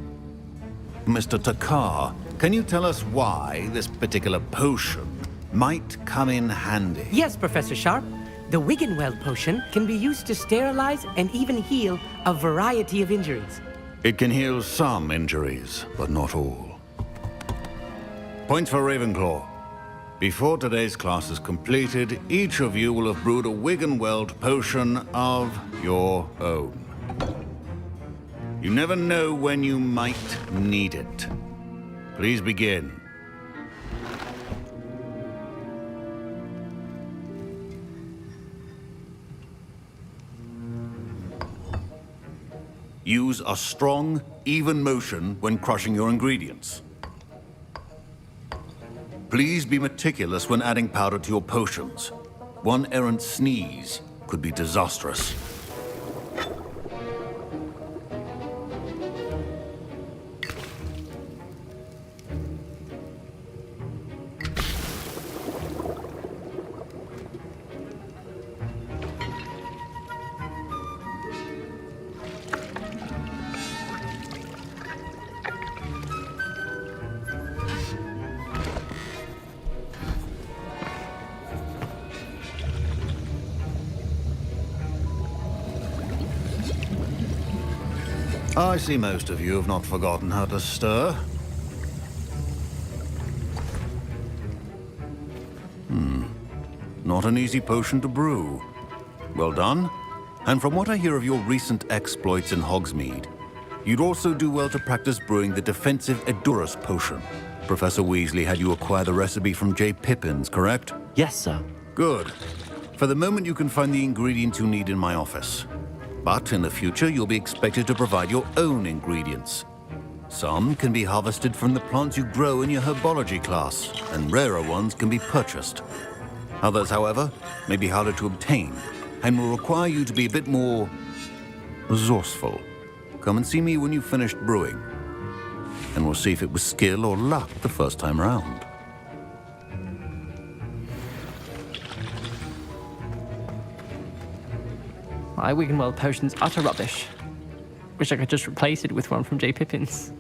Mr. Takar, can you tell us why this particular potion might come in handy? Yes, Professor Sharp. The Wigan-Weld potion can be used to sterilize and even heal a variety of injuries. It can heal some injuries, but not all. Points for Ravenclaw. Before today's class is completed, each of you will have brewed a Wigan-Weld potion of your own. You never know when you might need it. Please begin. Use a strong, even motion when crushing your ingredients. Please be meticulous when adding powder to your potions. One errant sneeze could be disastrous. I see most of you have not forgotten how to stir. Not an easy potion to brew. Well done. And from what I hear of your recent exploits in Hogsmeade, you'd also do well to practice brewing the defensive Edurus potion. Professor Weasley had you acquire the recipe from J. Pippin's, correct? Yes, sir. Good. For the moment, you can find the ingredients you need in my office. But in the future, you'll be expected to provide your own ingredients. Some can be harvested from the plants you grow in your herbology class, and rarer ones can be purchased. Others, however, may be harder to obtain, and will require you to be a bit more resourceful. Come and see me when you've finished brewing, and we'll see if it was skill or luck the first time round. My Wigan-Weld potion's utter rubbish. Wish I could just replace it with one from J. Pippin's.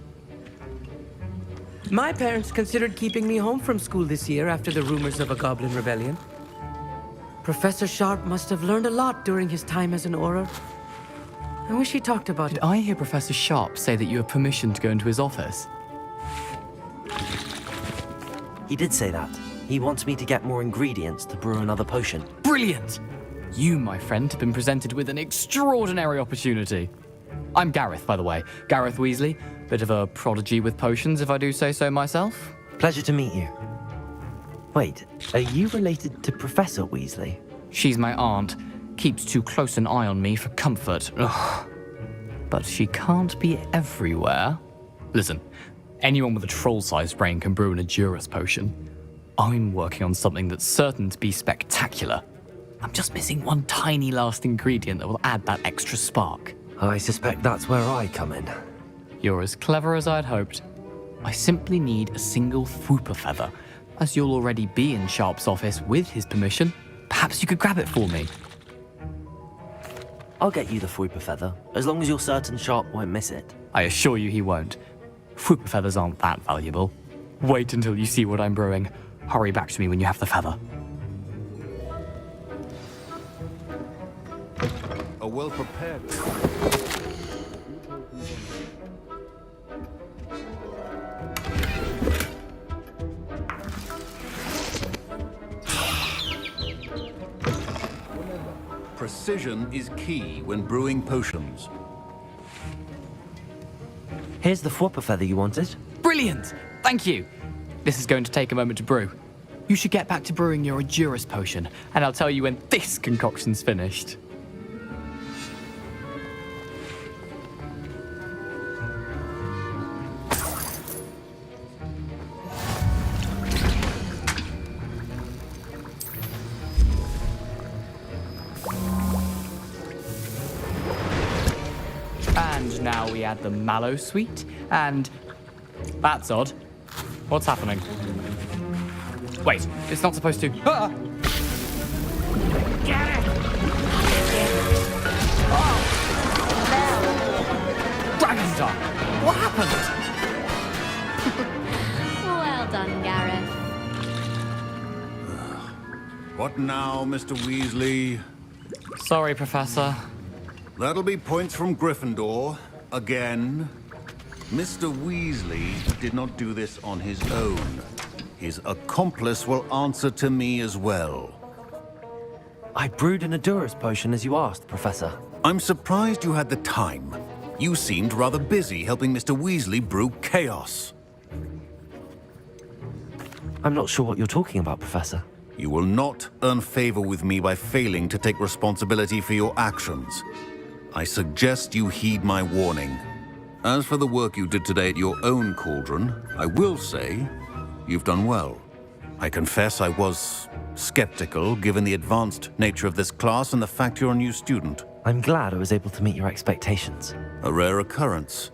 My parents considered keeping me home from school this year after the rumors of a goblin rebellion. Professor Sharp must have learned a lot during his time as an Auror. I wish he talked about it. Did I hear Professor Sharp say that you have permission to go into his office? He did say that. He wants me to get more ingredients to brew another potion. Brilliant! You, my friend, have been presented with an extraordinary opportunity. I'm Gareth, by the way. Gareth Weasley. Bit of a prodigy with potions, if I do say so myself. Pleasure to meet you. Wait, are you related to Professor Weasley? She's my aunt. Keeps too close an eye on me for comfort. Ugh. But she can't be everywhere. Listen, anyone with a troll-sized brain can brew an Edurus potion. I'm working on something that's certain to be spectacular. I'm just missing one tiny last ingredient that will add that extra spark. I suspect that's where I come in. You're as clever as I'd hoped. I simply need a single Fwooper feather. As you'll already be in Sharp's office with his permission, perhaps you could grab it for me. I'll get you the Fwooper feather, as long as you're certain Sharp won't miss it. I assure you he won't. Fwooper feathers aren't that valuable. Wait until you see what I'm brewing. Hurry back to me when you have the feather. A well-prepared... Precision is key when brewing potions. Here's the Fwooper feather you wanted. Brilliant! Thank you! This is going to take a moment to brew. You should get back to brewing your Endurance potion, and I'll tell you when this concoction's finished. And now we add the mallow sweet, and... That's odd. What's happening? Wait, it's not supposed to... Ah! Get it! Oh! Dragonstar! What happened? Well done, Gareth. What now, Mr. Weasley? Sorry, Professor. That'll be points from Gryffindor. Again. Mr. Weasley did not do this on his own. His accomplice will answer to me as well. I brewed an Endurance potion as you asked, Professor. I'm surprised you had the time. You seemed rather busy helping Mr. Weasley brew chaos. I'm not sure what you're talking about, Professor. You will not earn favor with me by failing to take responsibility for your actions. I suggest you heed my warning. As for the work you did today at your own cauldron, I will say you've done well. I confess I was skeptical, given the advanced nature of this class and the fact you're a new student. I'm glad I was able to meet your expectations. A rare occurrence.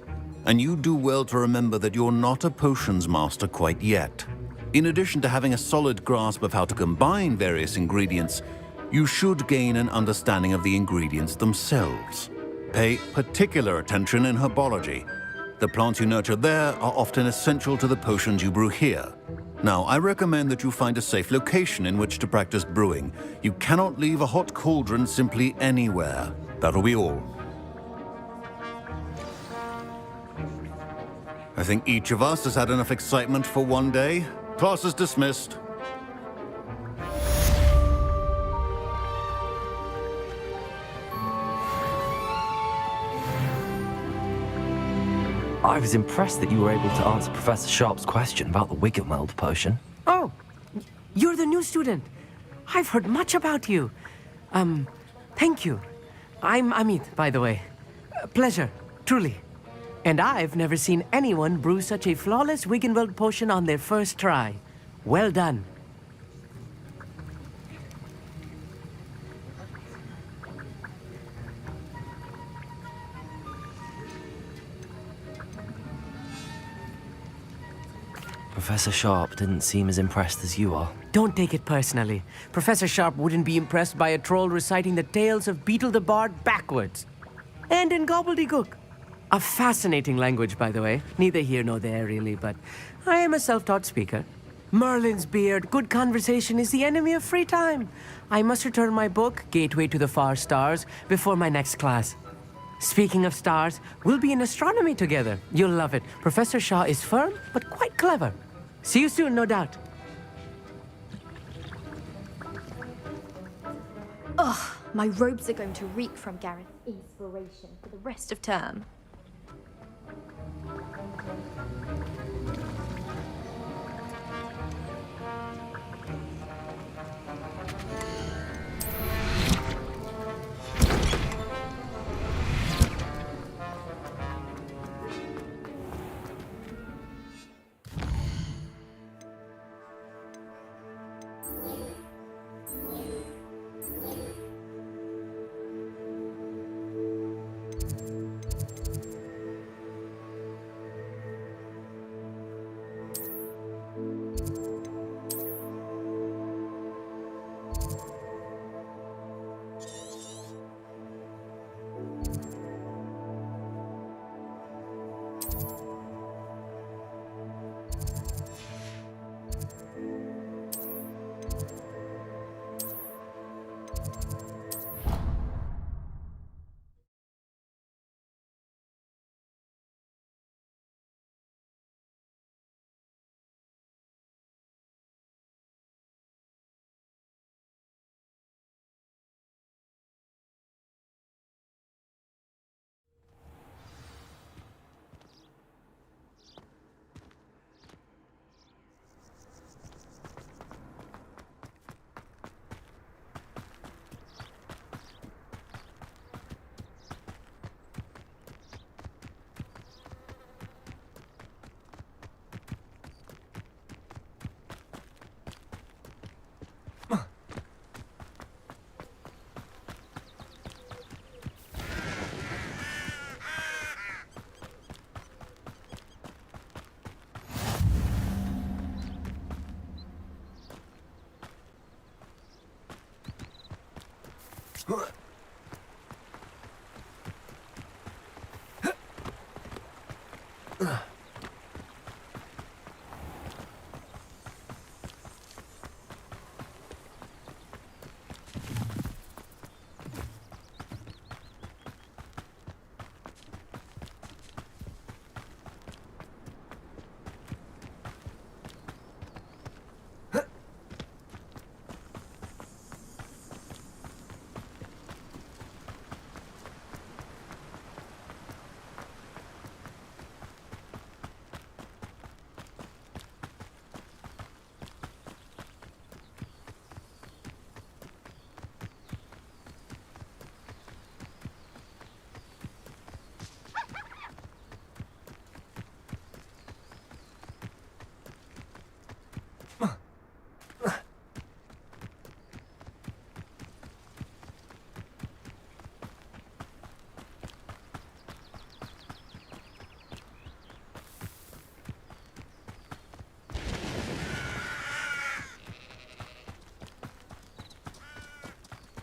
And you do well to remember that you're not a potions master quite yet. In addition to having a solid grasp of how to combine various ingredients, you should gain an understanding of the ingredients themselves. Pay particular attention in herbology. The plants you nurture there are often essential to the potions you brew here. Now, I recommend that you find a safe location in which to practice brewing. You cannot leave a hot cauldron simply anywhere. That'll be all. I think each of us has had enough excitement for one day. Class is dismissed. I was impressed that you were able to answer Professor Sharp's question about the Wiggenweld potion. Oh, you're the new student. I've heard much about you. Thank you. I'm Amit, by the way. Pleasure, truly. And I've never seen anyone brew such a flawless Wiggenweld potion on their first try. Well done. Professor Sharp didn't seem as impressed as you are. Don't take it personally. Professor Sharp wouldn't be impressed by a troll reciting the tales of Beetle the Bard backwards. And in gobbledygook. A fascinating language, by the way. Neither here nor there, really, but I am a self-taught speaker. Merlin's beard, good conversation is the enemy of free time. I must return my book, Gateway to the Far Stars, before my next class. Speaking of stars, we'll be in astronomy together. You'll love it. Professor Shaw is firm, but quite clever. See you soon, no doubt. Ugh, my robes are going to reek from Gareth's inspiration for the rest of term.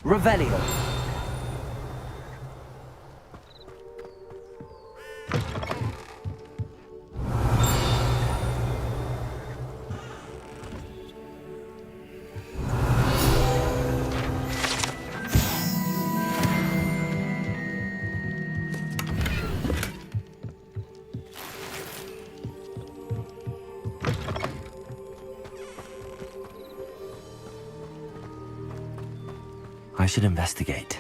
Revelio. I should investigate.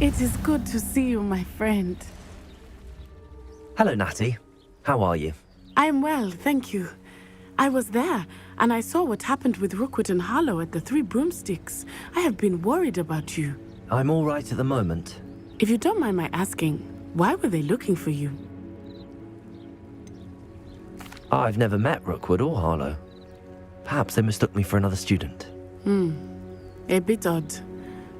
It is good to see you, my friend. Hello, Natty. How are you? I am well, thank you. I was there, and I saw what happened with Rookwood and Harlow at the Three Broomsticks. I have been worried about you. I'm all right at the moment. If you don't mind my asking, why were they looking for you? I've never met Rookwood or Harlow. Perhaps they mistook me for another student. A bit odd.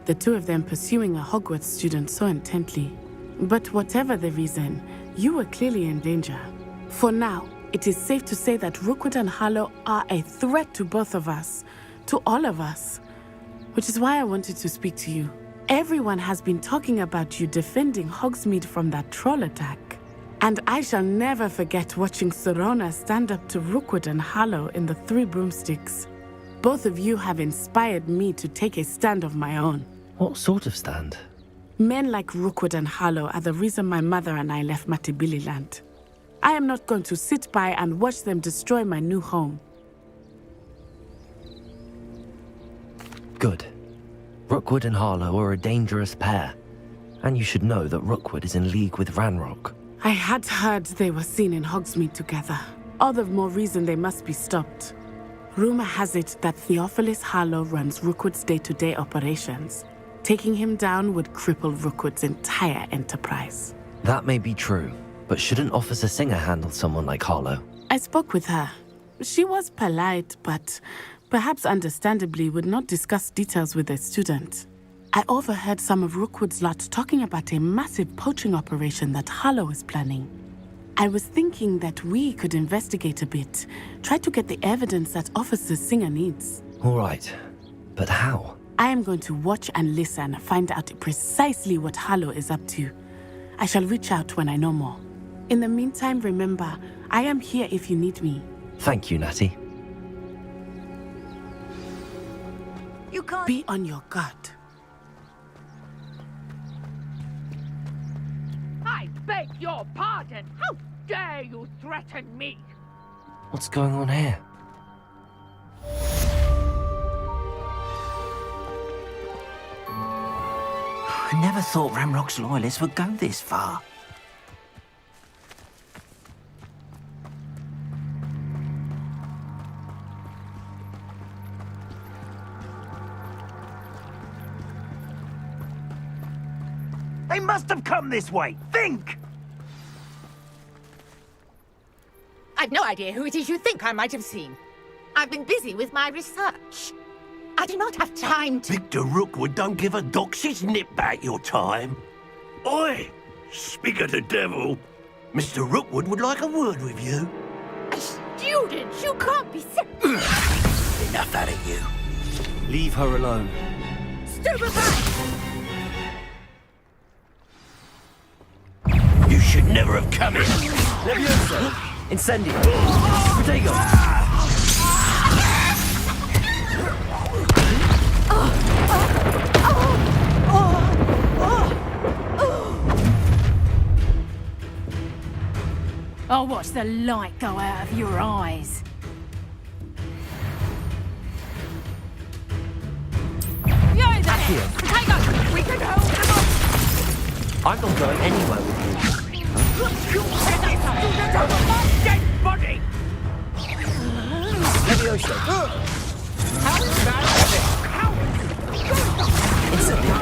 The two of them pursuing a Hogwarts student so intently. But whatever the reason, you were clearly in danger. For now, it is safe to say that Rookwood and Harlow are a threat to both of us, to all of us. Which is why I wanted to speak to you. Everyone has been talking about you defending Hogsmeade from that troll attack. And I shall never forget watching Serona stand up to Rookwood and Harlow in the Three Broomsticks. Both of you have inspired me to take a stand of my own. What sort of stand? Men like Rookwood and Harlow are the reason my mother and I left Matibili Land. I am not going to sit by and watch them destroy my new home. Good. Rookwood and Harlow are a dangerous pair. And you should know that Rookwood is in league with Ranrock. I had heard they were seen in Hogsmeade together. All the more reason they must be stopped. Rumor has it that Theophilus Harlow runs Rookwood's day-to-day operations. Taking him down would cripple Rookwood's entire enterprise. That may be true, but shouldn't Officer Singer handle someone like Harlow? I spoke with her. She was polite, but perhaps understandably would not discuss details with a student. I overheard some of Rookwood's lot talking about a massive poaching operation that Harlow is planning. I was thinking that we could investigate a bit, try to get the evidence that Officer Singer needs. All right, but how? I am going to watch and listen, find out precisely what Harlow is up to. I shall reach out when I know more. In the meantime, remember, I am here if you need me. Thank you, Natty. You can't be on your guard. I beg your pardon. How dare you threaten me? What's going on here? I never thought Ranrock's loyalists would go this far. They must have come this way. Think! I've no idea who it is you think I might have seen. I've been busy with my research. I do not have time to... Victor Rookwood don't give a doxy's nip back your time. Oi! Speak of the devil. Mr. Rookwood would like a word with you. A student? You can't be sick. Enough out of you. Leave her alone. Stupefy! You should never have come in. Leviosa! Incendio! Protego! I'll watch the light go out of your eyes. You're there! Protego! We can hold them up! I'm not going anywhere with you. You said I student of a dead body! Leviosa! How Incendio!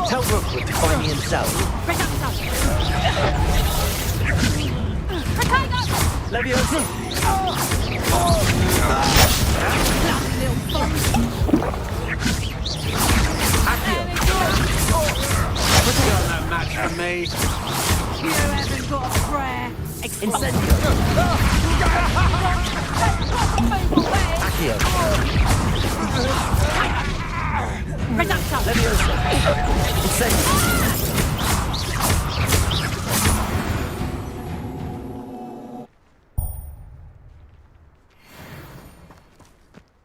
Tell Rookwood to find me himself. Leviosa! You're no match for me. You haven't got a prayer. Incendio! Accio! Leviosa! Incendio!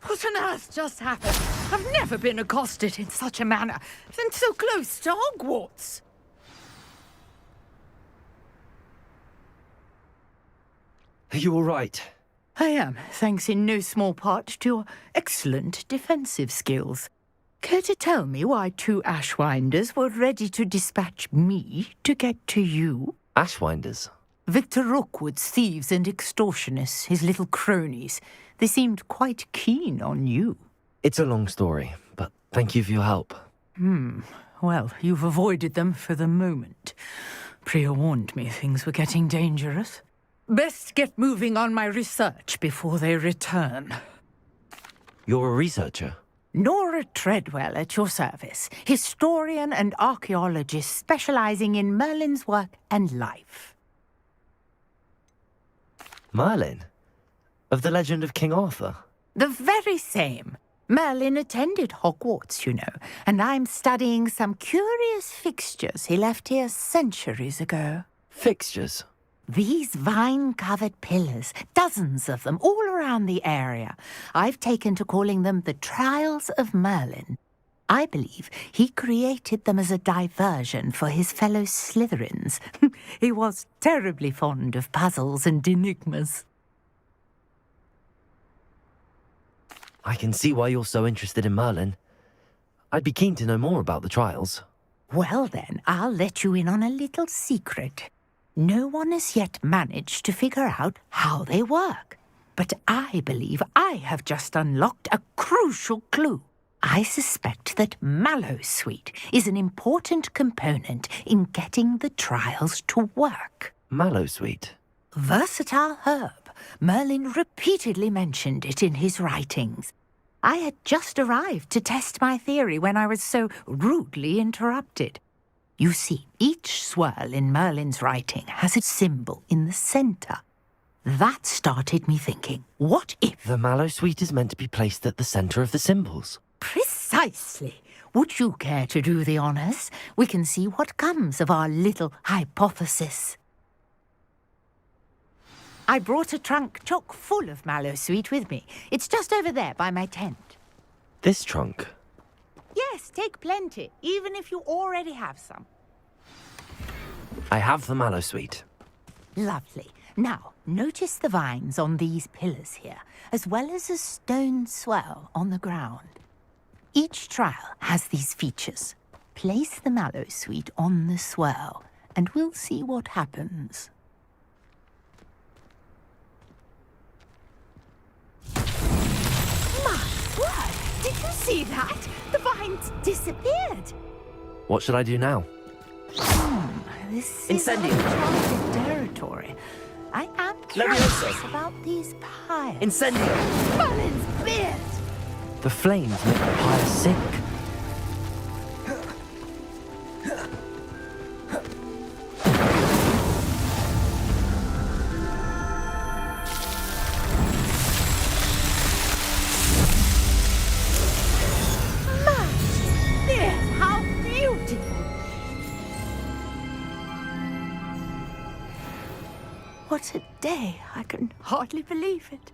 What on earth just happened? I've never been accosted in such a manner, and so close to Hogwarts. Are you all right? I am, thanks in no small part to your excellent defensive skills. Care to tell me why 2 Ashwinders were ready to dispatch me to get to you? Ashwinders? Victor Rookwood's thieves and extortionists, his little cronies. They seemed quite keen on you. It's a long story, but thank you for your help. Well, you've avoided them for the moment. Priya warned me things were getting dangerous. Best get moving on my research before they return. You're a researcher? Nora Treadwell at your service, historian and archaeologist specializing in Merlin's work and life. Merlin? Of the legend of King Arthur? The very same. Merlin attended Hogwarts, you know, and I'm studying some curious fixtures he left here centuries ago. Fixtures? These vine-covered pillars, dozens of them, all around the area. I've taken to calling them the Trials of Merlin. I believe he created them as a diversion for his fellow Slytherins. He was terribly fond of puzzles and enigmas. I can see why you're so interested in Merlin. I'd be keen to know more about the trials. Well then, I'll let you in on a little secret. No one has yet managed to figure out how they work. But I believe I have just unlocked a crucial clue. I suspect that Mallowsweet is an important component in getting the trials to work. Mallowsweet? Versatile herb. Merlin repeatedly mentioned it in his writings. I had just arrived to test my theory when I was so rudely interrupted. You see, each swirl in Merlin's writing has a symbol in the center. That started me thinking, what if... The Mallowsweet is meant to be placed at the center of the symbols. Precisely. Would you care to do the honors? We can see what comes of our little hypothesis. I brought a trunk chock full of Mallowsweet with me. It's just over there by my tent. This trunk? Yes, take plenty, even if you already have some. I have the Mallowsweet. Lovely. Now, notice the vines on these pillars here, as well as a stone swell on the ground. Each trial has these features. Place the Mallowsweet on the swell, and we'll see what happens. My word! Did you see that? The vines disappeared. What should I do now? this Incendio. is uncharted territory. I am curious Levioso. about these piles. Incendio. Mullins, beard! The flames make the pyre sink. How beautiful! What a day! I can hardly believe it.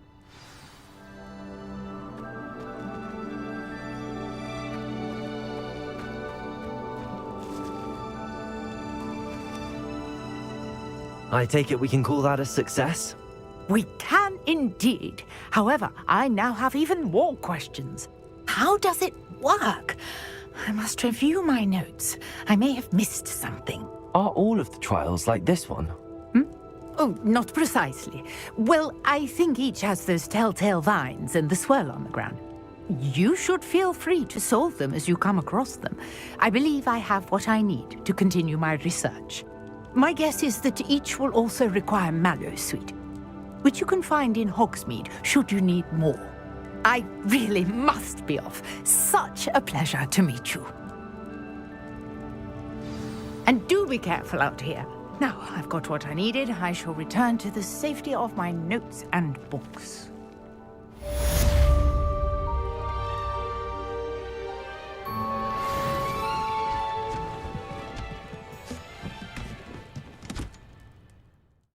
I take it we can call that a success? We can indeed. However, I now have even more questions. How does it work? I must review my notes. I may have missed something. Are all of the trials like this one? Oh, not precisely. Well, I think each has those telltale vines and the swirl on the ground. You should feel free to solve them as you come across them. I believe I have what I need to continue my research. My guess is that each will also require Mallow Sweet, which you can find in Hogsmeade should you need more. I really must be off. Such a pleasure to meet you. And do be careful out here. Now I've got what I needed. I shall return to the safety of my notes and books.